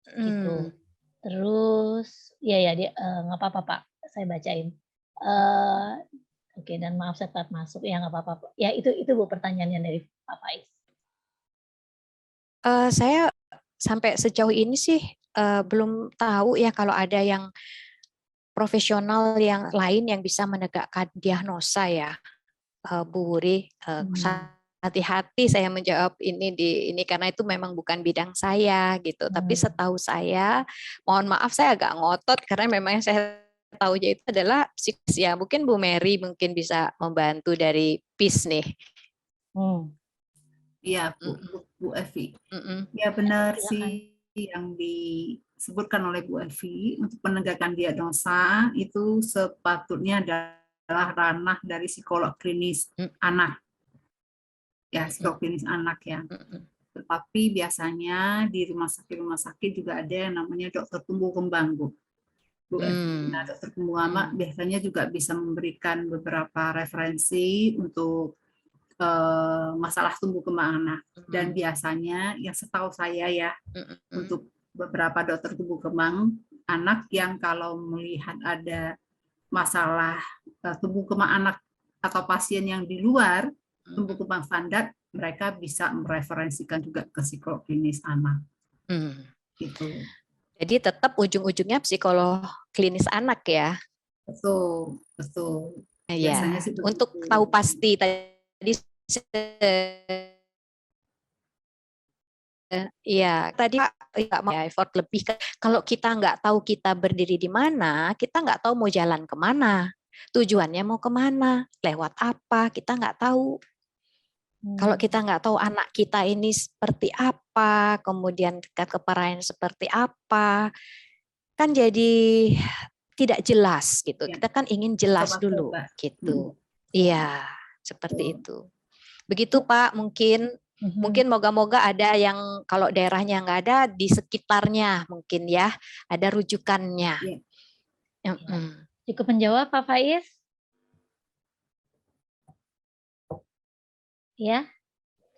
Speaker 1: Gitu. Terus, ya dia nggak apa-apa Pak, saya bacain. Oke, dan maaf saya telat masuk, ya nggak apa-apa. Ya itu Bu pertanyaannya dari Pak Faiz.
Speaker 3: Saya sampai sejauh ini sih belum tahu ya kalau ada yang profesional yang lain yang bisa menegakkan diagnosa ya, Bu Wuri. Hati-hati saya menjawab ini karena itu memang bukan bidang saya gitu. Tapi setahu saya, mohon maaf saya agak ngotot karena memang yang saya tahu itu adalah psikis ya. Mungkin Bu Mary mungkin bisa membantu dari PIS nih.
Speaker 2: Iya, Bu Evi. Ya benar sih yang disebutkan oleh Bu Evi, untuk penegakan diagnosa itu sepatutnya adalah ranah dari psikolog klinis anak. Ya, psikolog klinis anak ya. Tetapi biasanya di rumah sakit juga ada yang namanya dokter tumbuh kembang, Bu. Nah, dokter tumbuh kembang biasanya juga bisa memberikan beberapa referensi untuk masalah tumbuh kembang anak. Dan biasanya yang setahu saya ya, untuk beberapa dokter tumbuh kembang anak yang kalau melihat ada masalah tumbuh kembang anak atau pasien yang di luar tumbuh kembang standar, mereka bisa mereferensikan juga ke psikolog klinis anak. Gitu.
Speaker 3: Jadi tetap ujung-ujungnya psikolog klinis anak ya.
Speaker 2: Betul.
Speaker 3: Biasanya sih untuk tahu pasti tadi tadi nggak mau effort lebih. Kalau kita nggak tahu kita berdiri di mana, kita nggak tahu mau jalan kemana, tujuannya mau kemana, lewat apa, kita nggak tahu. Kalau kita nggak tahu anak kita ini seperti apa, kemudian tingkat keparahan seperti apa, kan jadi tidak jelas gitu. Kita kan ingin jelas dulu gitu. Iya, seperti itu. Begitu Pak, mungkin moga-moga ada yang kalau daerahnya nggak ada di sekitarnya mungkin ya ada rujukannya.
Speaker 1: Cukup menjawab Pak Faiz? Ya,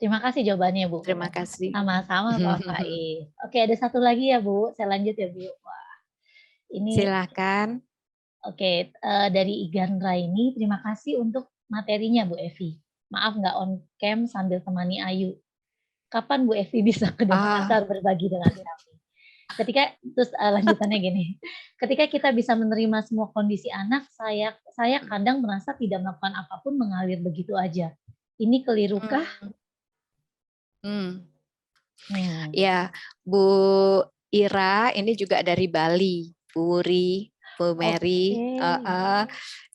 Speaker 1: terima kasih jawabannya Bu.
Speaker 3: Terima kasih.
Speaker 1: Sama-sama Pak Faiz. Oke, ada satu lagi ya Bu, saya lanjut ya Bu. Wah, Ini
Speaker 3: Silakan.
Speaker 1: oke, dari Igandra ini, terima kasih untuk materinya Bu Evi. Maaf nggak on cam sambil temani Ayu. Kapan Bu Evi bisa ke Denpasar berbagi dengan kami? Ketika terus lanjutannya gini, ketika kita bisa menerima semua kondisi anak, saya kadang merasa tidak melakukan apapun mengalir begitu aja. Ini kelirukah?
Speaker 3: Ya, Bu Ira ini juga dari Bali, Bu Uri, Bu Mary,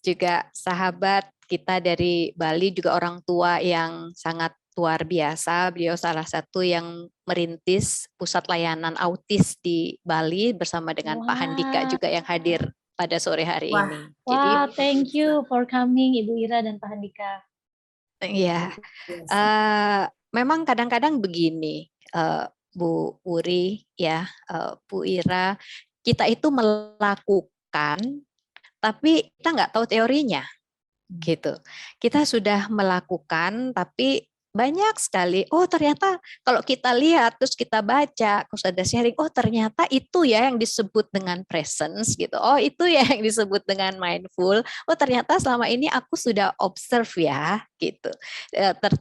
Speaker 3: juga sahabat kita dari Bali, juga orang tua yang sangat luar biasa. Beliau salah satu yang merintis pusat layanan autis di Bali bersama dengan Pak Handika juga yang hadir pada sore hari ini.
Speaker 1: Wah, thank you for coming Ibu Ira dan Pak Handika.
Speaker 3: Iya, memang kadang-kadang begini, Bu Uri, ya, Bu Ira, kita itu melakukan, tapi kita nggak tahu teorinya, gitu. Kita sudah melakukan, tapi banyak sekali. Oh, ternyata kalau kita lihat terus kita baca, terus ada sharing. Oh, ternyata itu ya yang disebut dengan presence, gitu. Oh, itu ya yang disebut dengan mindful. Oh, ternyata selama ini aku sudah observe ya, gitu,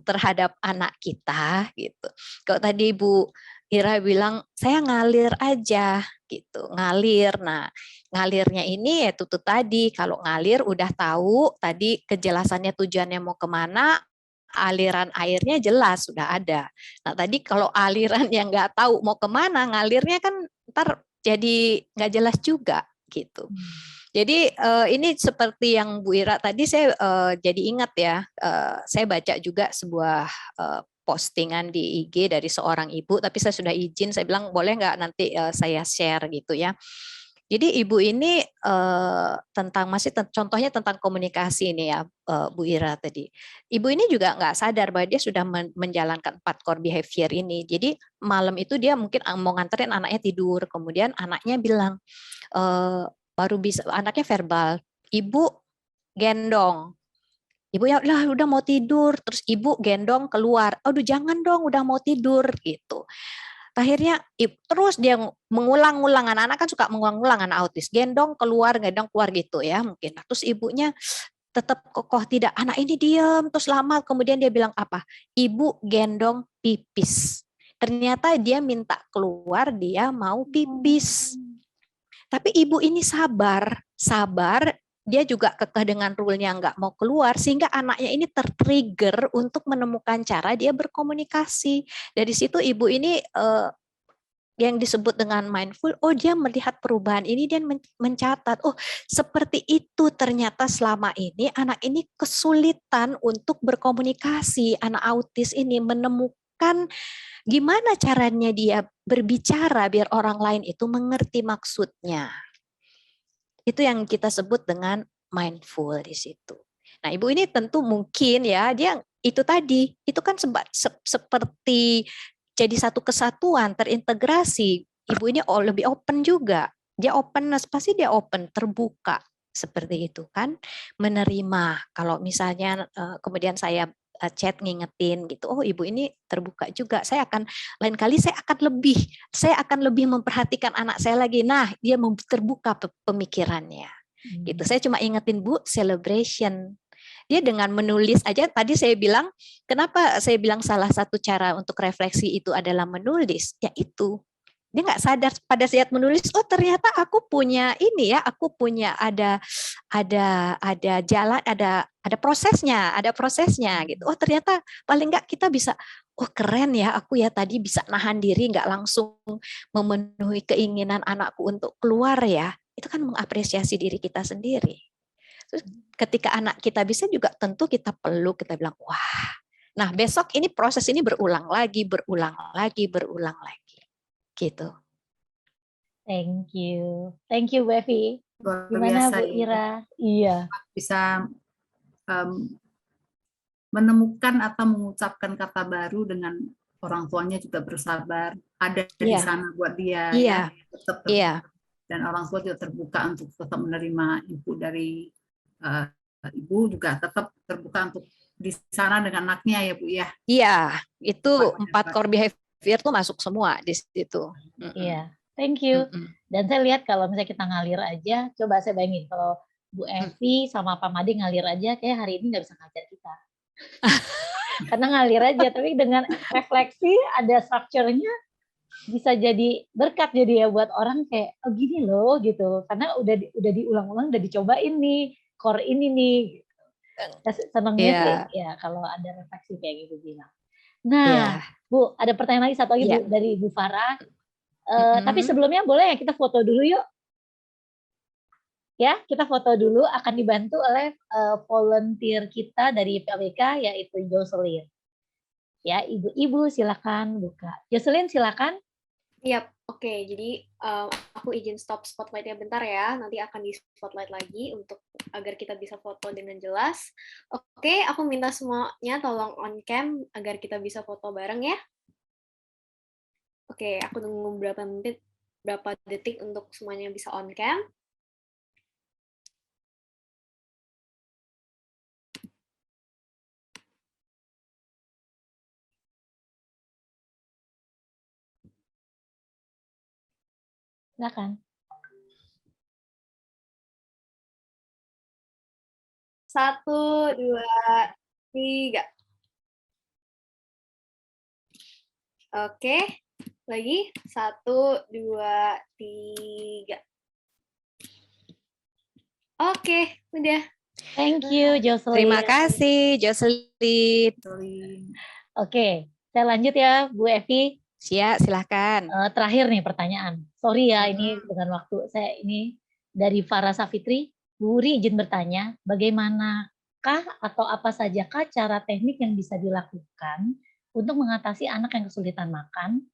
Speaker 3: terhadap anak kita, gitu. Kalau tadi Bu Ira bilang saya ngalir aja, gitu, ngalir. Nah, ngalirnya ini ya tuh tadi, kalau ngalir udah tahu tadi kejelasannya tujuannya mau kemana, aliran airnya jelas sudah ada. Nah tadi kalau aliran yang nggak tahu mau kemana, ngalirnya kan ntar jadi nggak jelas juga gitu. Jadi ini seperti yang Bu Ira tadi saya jadi ingat ya, saya baca juga sebuah postingan di IG dari seorang ibu, tapi saya sudah izin, saya bilang boleh nggak nanti saya share gitu ya. Jadi ibu ini contohnya tentang komunikasi ini ya, Bu Ira tadi. Ibu ini juga nggak sadar bahwa dia sudah menjalankan 4 core behavior ini. Jadi malam itu dia mungkin mau nganterin anaknya tidur, kemudian anaknya bilang baru bisa, anaknya verbal, ibu gendong. Ibu ya udah mau tidur, terus ibu gendong keluar. Aduh jangan dong, udah mau tidur gitu. Akhirnya terus dia mengulang-ulang, anak-anak kan suka mengulang-ulang, anak autis, gendong keluar gitu ya mungkin. Terus ibunya tetap kokoh tidak, anak ini diam, terus lama kemudian dia bilang apa? Ibu gendong pipis. Ternyata dia minta keluar, dia mau pipis. Tapi ibu ini sabar, dia juga kekeh dengan rule-nya nggak mau keluar, sehingga anaknya ini tertrigger untuk menemukan cara dia berkomunikasi. Dari situ ibu ini yang disebut dengan mindful, oh dia melihat perubahan ini dan mencatat, oh seperti itu ternyata selama ini anak ini kesulitan untuk berkomunikasi, anak autis ini menemukan gimana caranya dia berbicara biar orang lain itu mengerti maksudnya. Itu yang kita sebut dengan mindful di situ. Nah, ibu ini tentu mungkin ya, dia itu tadi, itu kan seperti jadi satu kesatuan, terintegrasi. Ibu ini lebih open juga. Dia openness, pasti dia open, terbuka. Seperti itu kan, menerima. Kalau misalnya kemudian saya chat ngingetin gitu, oh ibu ini terbuka juga, lain kali saya akan lebih memperhatikan anak saya lagi. Nah, dia terbuka pemikirannya. Gitu. Saya cuma ingetin Bu, celebration. Dia dengan menulis aja, tadi saya bilang, kenapa saya bilang salah satu cara untuk refleksi itu adalah menulis, yaitu dia nggak sadar pada saat menulis, oh ternyata aku punya ini ya, aku punya ada jalan, ada prosesnya gitu. Oh ternyata paling nggak kita bisa, oh keren ya aku ya tadi bisa nahan diri, nggak langsung memenuhi keinginan anakku untuk keluar ya. Itu kan mengapresiasi diri kita sendiri. Terus ketika anak kita bisa juga tentu kita peluk, kita bilang wah. Nah besok ini proses ini berulang lagi gitu.
Speaker 1: Thank you Bu Evi.
Speaker 2: Luar
Speaker 1: Gimana
Speaker 2: biasa
Speaker 1: Bu
Speaker 2: ini.
Speaker 1: Ira? Iya.
Speaker 2: Bisa menemukan atau mengucapkan kata baru dengan orang tuanya juga bersabar, ada di sana buat dia ya, tetap terbuka. Dan orang tua juga terbuka untuk tetap menerima ibu dari ibu juga tetap terbuka untuk di sana dengan anaknya ya Bu ya.
Speaker 3: Iya, itu 4 core behavior tuh masuk semua di situ.
Speaker 1: Iya. Thank you. Dan saya lihat kalau misalnya kita ngalir aja, coba saya bayangin kalau Bu Evi sama Pak Made ngalir aja, kayak hari ini nggak bisa ngajar kita. Karena ngalir aja, tapi dengan refleksi ada strukturnya bisa jadi berkat jadi ya buat orang kayak oh gini loh gitu. Karena udah diulang-ulang, udah dicobain nih core ini nih. Senangnya sih ya kalau ada refleksi kayak gitu bilang. Nah, Bu, ada pertanyaan lagi satu lagi Bu dari Bu Farah. Tapi sebelumnya boleh ya kita foto dulu yuk. Ya, kita foto dulu, akan dibantu oleh volunteer kita dari PABK yaitu Jocelyn. Ya, ibu-ibu silakan buka. Jocelyn silakan.
Speaker 4: Yap, oke. Jadi aku izin stop spotlight-nya bentar ya. Nanti akan di spotlight lagi untuk agar kita bisa foto dengan jelas. Oke, aku minta semuanya tolong on cam agar kita bisa foto bareng ya. Oke, aku tunggu berapa detik untuk semuanya bisa on cam.
Speaker 1: Silakan.
Speaker 4: 1, 2, 3. Oke, lagi 1, 2, 3. Oke, udah.
Speaker 1: Thank you, Jocelyn.
Speaker 3: Terima kasih, Jocelyn.
Speaker 1: Oke, saya lanjut ya, Bu Evi.
Speaker 3: Silahkan.
Speaker 1: Terakhir nih pertanyaan. Sorry ya, ini dengan waktu saya ini dari Farah Safitri. Bu Uri izin bertanya, bagaimanakah atau apa sajakah cara teknik yang bisa dilakukan untuk mengatasi anak yang kesulitan makan?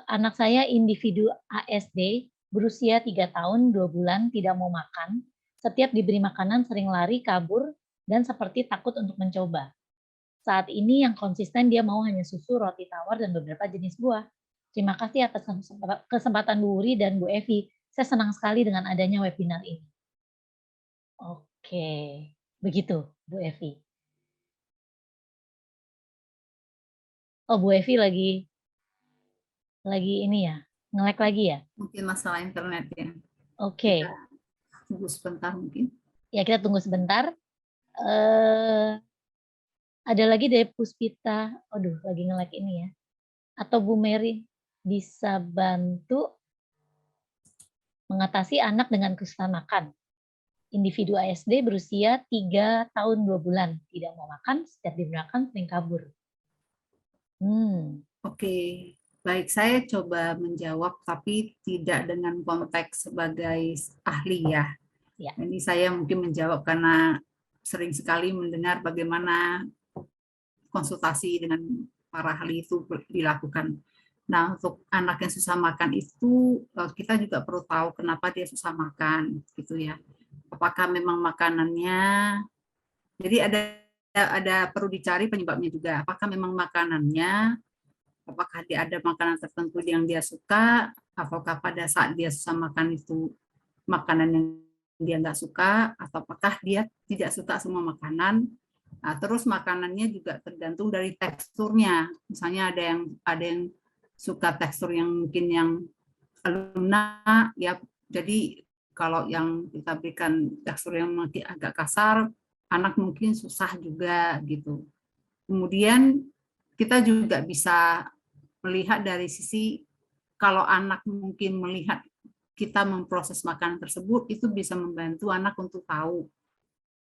Speaker 1: Anak saya individu ASD berusia 3 tahun 2 bulan tidak mau makan. Setiap diberi makanan sering lari, kabur, dan seperti takut untuk mencoba. Saat ini yang konsisten dia mau hanya susu, roti tawar, dan beberapa jenis buah. Terima kasih atas kesempatan Bu Uri dan Bu Evi. Saya senang sekali dengan adanya webinar ini. Oke, begitu Bu Evi. Oh, Bu Evi lagi ini ya, nge-lag lagi ya?
Speaker 2: Mungkin masalah internet ya.
Speaker 1: Oke.
Speaker 2: Tunggu sebentar mungkin.
Speaker 1: Ya, kita tunggu sebentar. Ada lagi dari Puspita. Aduh, lagi nge-lag ini ya. Atau Bu Mary bisa bantu mengatasi anak dengan kesulitan makan. Individu ASD berusia 3 tahun 2 bulan. Tidak mau makan, setiap diberi makan sering kabur.
Speaker 2: Oke, baik, saya coba menjawab tapi tidak dengan konteks sebagai ahli ya. Ini saya mungkin menjawab karena sering sekali mendengar bagaimana konsultasi dengan para ahli itu dilakukan. Nah, untuk anak yang susah makan itu kita juga perlu tahu kenapa dia susah makan, gitu ya. Apakah memang makanannya? Jadi ada perlu dicari penyebabnya juga. Apakah memang makanannya? Apakah dia ada makanan tertentu yang dia suka? Apakah pada saat dia susah makan itu makanan yang dia nggak suka? Atau apakah dia tidak suka semua makanan? Nah, terus makanannya juga tergantung dari teksturnya. Misalnya ada yang suka tekstur yang mungkin yang lunak, ya. Jadi kalau yang kita berikan tekstur yang mungkin agak kasar, anak mungkin susah juga gitu. Kemudian kita juga bisa melihat dari sisi kalau anak mungkin melihat kita memproses makanan tersebut, itu bisa membantu anak untuk tahu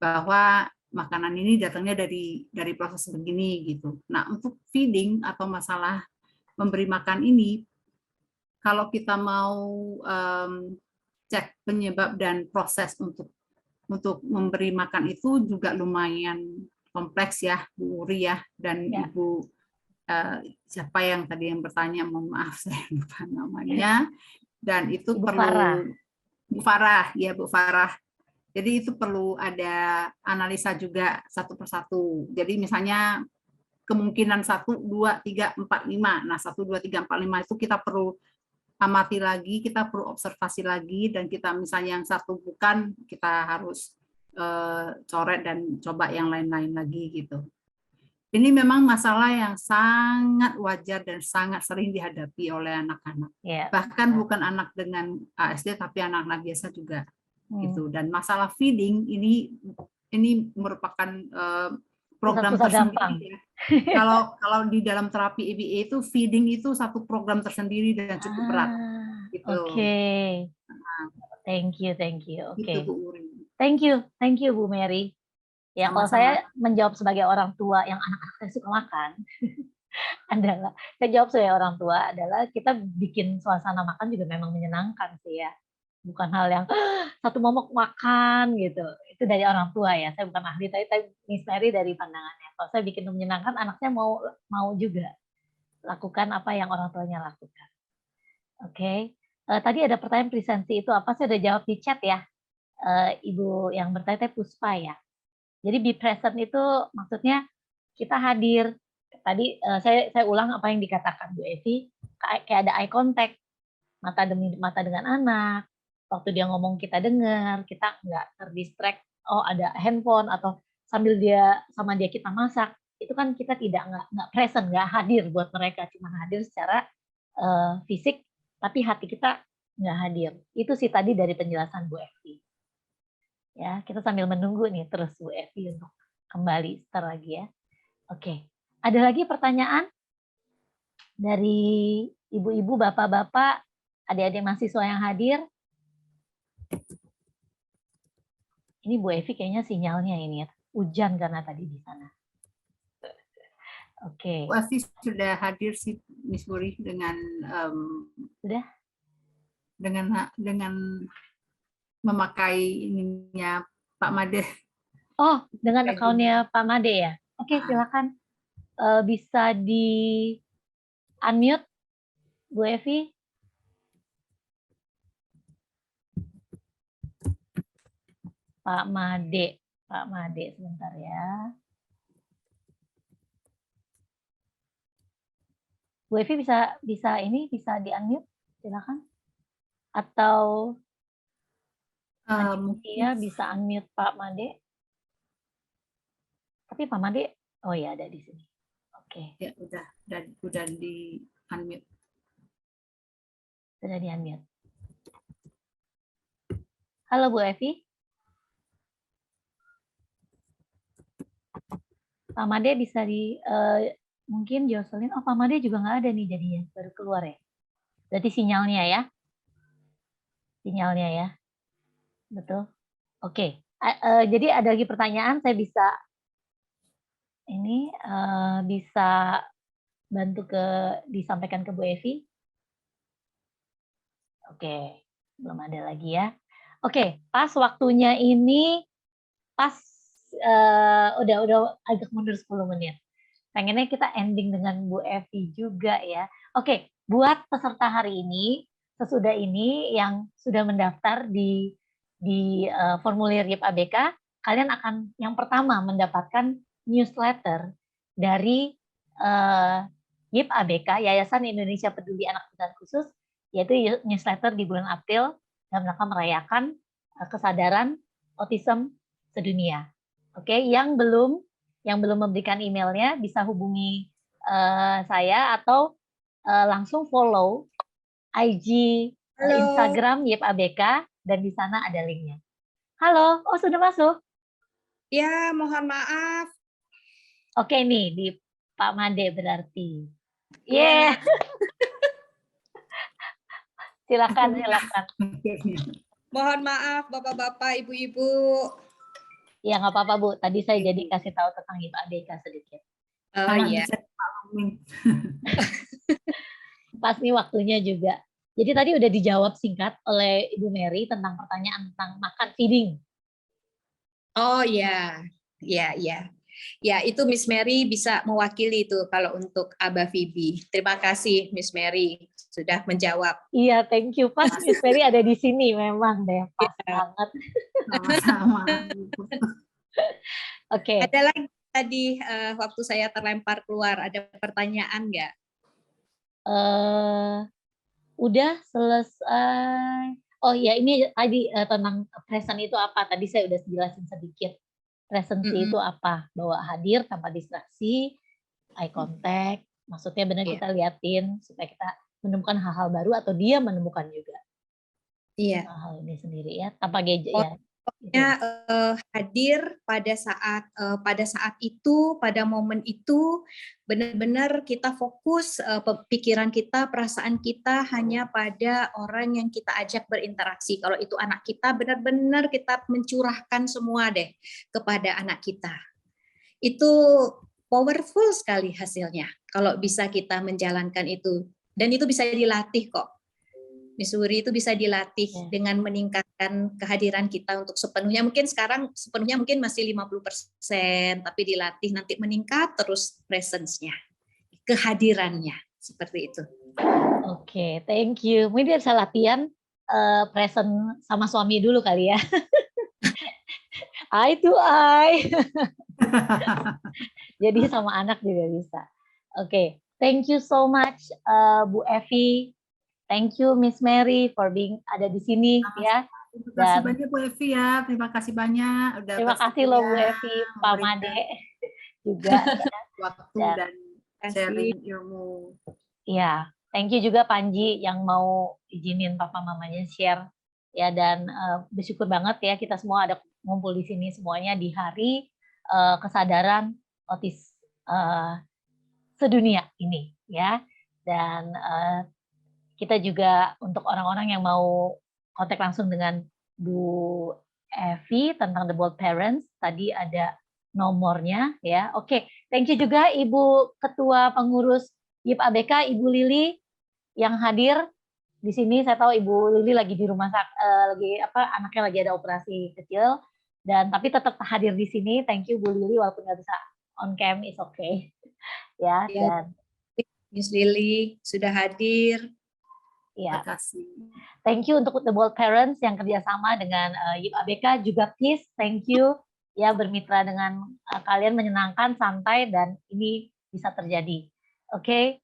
Speaker 2: bahwa makanan ini datangnya dari proses begini gitu. Nah, untuk feeding atau masalah memberi makan ini, kalau kita mau cek penyebab dan proses untuk memberi makan itu juga lumayan kompleks ya, Bu Uri ya, dan Ibu siapa yang tadi yang bertanya, mohon maaf saya lupa namanya, dan itu
Speaker 1: Bu
Speaker 2: perlu
Speaker 1: Farah.
Speaker 2: Bu Farah, ya Bu Farah. Jadi itu perlu ada analisa juga satu persatu. Jadi misalnya kemungkinan 1, 2, 3, 4, 5. Nah 1, 2, 3, 4, 5 itu kita perlu amati lagi, kita perlu observasi lagi, dan kita misalnya yang satu bukan, kita harus coret dan coba yang lain-lain lagi gitu. Ini memang masalah yang sangat wajar dan sangat sering dihadapi oleh anak-anak.
Speaker 1: Ya.
Speaker 2: Bahkan bukan anak dengan ASD, tapi anak-anak biasa juga. Gitu. Dan masalah feeding ini merupakan program
Speaker 1: Susah gampang.
Speaker 2: tersendiri. Kalau di dalam terapi EBA itu feeding itu satu program tersendiri dan cukup berat. Gitu.
Speaker 1: Oke. Thank you. Oke.
Speaker 2: Gitu, Bu Uri.
Speaker 1: Thank you Bu Mary. Ya, kalau saya menjawab sebagai orang tua yang anak-anak saya suka makan, saya jawab sebagai orang tua adalah kita bikin suasana makan juga memang menyenangkan sih ya. Bukan hal yang satu momok makan gitu. Itu dari orang tua ya. Saya bukan ahli, tapi Miss Mary dari pandangannya. Kalau saya bikin menyenangkan, anaknya mau juga lakukan apa yang orang tuanya lakukan. Oke. Tadi ada pertanyaan presensi itu apa? Saya udah jawab di chat ya. Ibu yang bertanya Puspa ya. Jadi be present itu maksudnya kita hadir. Tadi saya ulang apa yang dikatakan Bu Evi, kayak ada eye contact, mata demi mata dengan anak. Waktu dia ngomong kita dengar, kita nggak terdistract. Oh ada handphone atau sambil sama dia kita masak. Itu kan kita nggak present, nggak hadir buat mereka, cuma hadir secara fisik, tapi hati kita nggak hadir. Itu sih tadi dari penjelasan Bu Evi. Ya, kita sambil menunggu nih terus Bu Evi untuk kembali sebentar lagi ya. Oke, ada lagi pertanyaan dari ibu-ibu, bapak-bapak, adik-adik mahasiswa yang hadir? Ini Bu Evi kayaknya sinyalnya ini ya, hujan karena tadi di sana. Oke.
Speaker 2: Bu Evi sudah hadir sih Miss Uri dengan
Speaker 1: sudah
Speaker 2: dengan memakai ininya Pak Made.
Speaker 1: Oh, dengan akunnya Pak Made ya? Oke, silakan. Bisa di unmute, Bu Evi. Pak Made sebentar ya. Bu Evi bisa di unmute, silakan. Atau ya bisa unmute Pak Made. Tapi Pak Made, oh ya ada di sini. Oke.
Speaker 2: Ya udah di unmute.
Speaker 1: Sudah di unmute. Halo Bu Evi. Pak Made bisa mungkin Jocelyn. Oh Pak Made juga nggak ada nih jadinya, baru keluar ya. Berarti sinyalnya ya. Sinyalnya ya. Betul. Oke. Jadi ada lagi pertanyaan, saya bisa bisa bantu disampaikan ke Bu Evi. Oke, belum ada lagi ya. Oke, pas waktunya ini pas udah agak mundur 10 menit. Pengennya kita ending dengan Bu Evi juga ya. Oke, buat peserta hari ini, sesudah ini yang sudah mendaftar di formulir YIP ABK, kalian akan yang pertama mendapatkan newsletter dari YIP ABK, Yayasan Indonesia Peduli Anak Kebutuhan Khusus, yaitu newsletter di bulan April dalam rangka merayakan kesadaran autism sedunia. Oke, yang belum memberikan emailnya bisa hubungi saya atau langsung follow IG Instagram YIP ABK dan di sana ada linknya. Halo, oh sudah masuk?
Speaker 5: Ya, mohon maaf.
Speaker 1: Oke nih di Pak Made berarti. Yeah. Silakan.
Speaker 5: Mohon maaf Bapak-bapak, Ibu-ibu.
Speaker 1: Ya nggak apa-apa Bu, tadi saya jadi kasih tahu tentang YIP ABK sedikit.
Speaker 5: Oh iya.
Speaker 1: Pas nih waktunya juga. Jadi tadi udah dijawab singkat oleh Ibu Mary tentang pertanyaan tentang makan feeding.
Speaker 5: Oh ya. Ya, itu Miss Mary bisa mewakili itu kalau untuk Aba Phoebe. Terima kasih Miss Mary sudah menjawab.
Speaker 1: Iya, thank you. Pas Miss Mary ada di sini memang deh, pas banget.
Speaker 2: Sama-sama.
Speaker 1: Oke.
Speaker 5: Ada lagi tadi waktu saya terlempar keluar, ada pertanyaan nggak?
Speaker 1: Udah selesai. Oh ya, ini tadi tentang present itu apa? Tadi saya udah jelasin sedikit. Presensi itu apa? Bahwa hadir tanpa distraksi, eye contact, maksudnya benar
Speaker 5: Iya.
Speaker 1: kita liatin supaya kita menemukan hal-hal baru atau dia menemukan juga
Speaker 5: Iya.
Speaker 1: hal ini sendiri ya, tanpa gadget ya.
Speaker 5: Pokoknya hadir pada saat itu, pada momen itu, benar-benar kita fokus pikiran kita, perasaan kita hanya pada orang yang kita ajak berinteraksi. Kalau itu anak kita, benar-benar kita mencurahkan semua deh kepada anak kita. Itu powerful sekali hasilnya kalau bisa kita menjalankan itu. Dan itu bisa dilatih kok. Miss Wuri, itu bisa dilatih dengan meningkatkan kehadiran kita untuk sepenuhnya. Mungkin sekarang sepenuhnya mungkin masih 50%, tapi dilatih nanti meningkat terus presence-nya, kehadirannya, seperti itu.
Speaker 1: Oke, thank you. Mungkin dia bisa latihan present sama suami dulu kali ya. Eye to eye. Jadi sama anak juga bisa. Oke, thank you so much Bu Evi. Thank you Miss Mary for being ada di sini ya.
Speaker 2: Terima kasih banyak Bu Evi ya. Terima kasih banyak udah
Speaker 1: Terima kasih loh Bu Evi, Pak Made juga ya.
Speaker 2: Waktu dan sharing ilmu.
Speaker 1: Iya, thank you juga Panji yang mau izinin papa mamanya share ya, dan bersyukur banget ya kita semua ada ngumpul di sini semuanya di hari kesadaran autis sedunia ini ya. Dan kita juga untuk orang-orang yang mau kontak langsung dengan Bu Evi tentang The Bold Parents, tadi ada nomornya ya. Oke, thank you juga Ibu Ketua Pengurus YIP ABK, Ibu Lili yang hadir di sini. Saya tahu Ibu Lili lagi di rumah anaknya lagi ada operasi kecil, dan tapi tetap hadir di sini. Thank you Bu Lili, walaupun nggak bisa on cam, is okay ya. Dan
Speaker 5: Miss Lili sudah hadir.
Speaker 1: Ya,
Speaker 2: Terima kasih.
Speaker 1: Thank you untuk The Bold Parents yang kerjasama dengan YIP ABK juga, please, thank you ya, bermitra dengan kalian, menyenangkan, santai, dan ini bisa terjadi. Oke,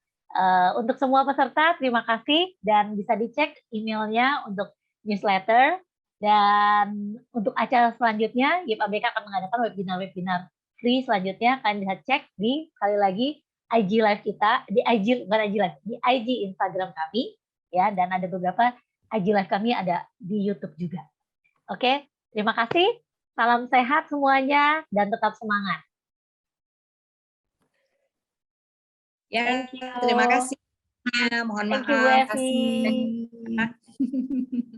Speaker 1: untuk semua peserta terima kasih, dan bisa dicek emailnya untuk newsletter. Dan untuk acara selanjutnya YIP ABK akan mengadakan webinar free selanjutnya. Kalian bisa cek di, sekali lagi, IG live kita, di IG Instagram kami ya, dan ada beberapa IG live kami ada di YouTube juga. Oke, terima kasih. Salam sehat semuanya dan tetap semangat.
Speaker 5: Ya, terima kasih. Mohon maaf.
Speaker 1: Thank you, Bu Evi.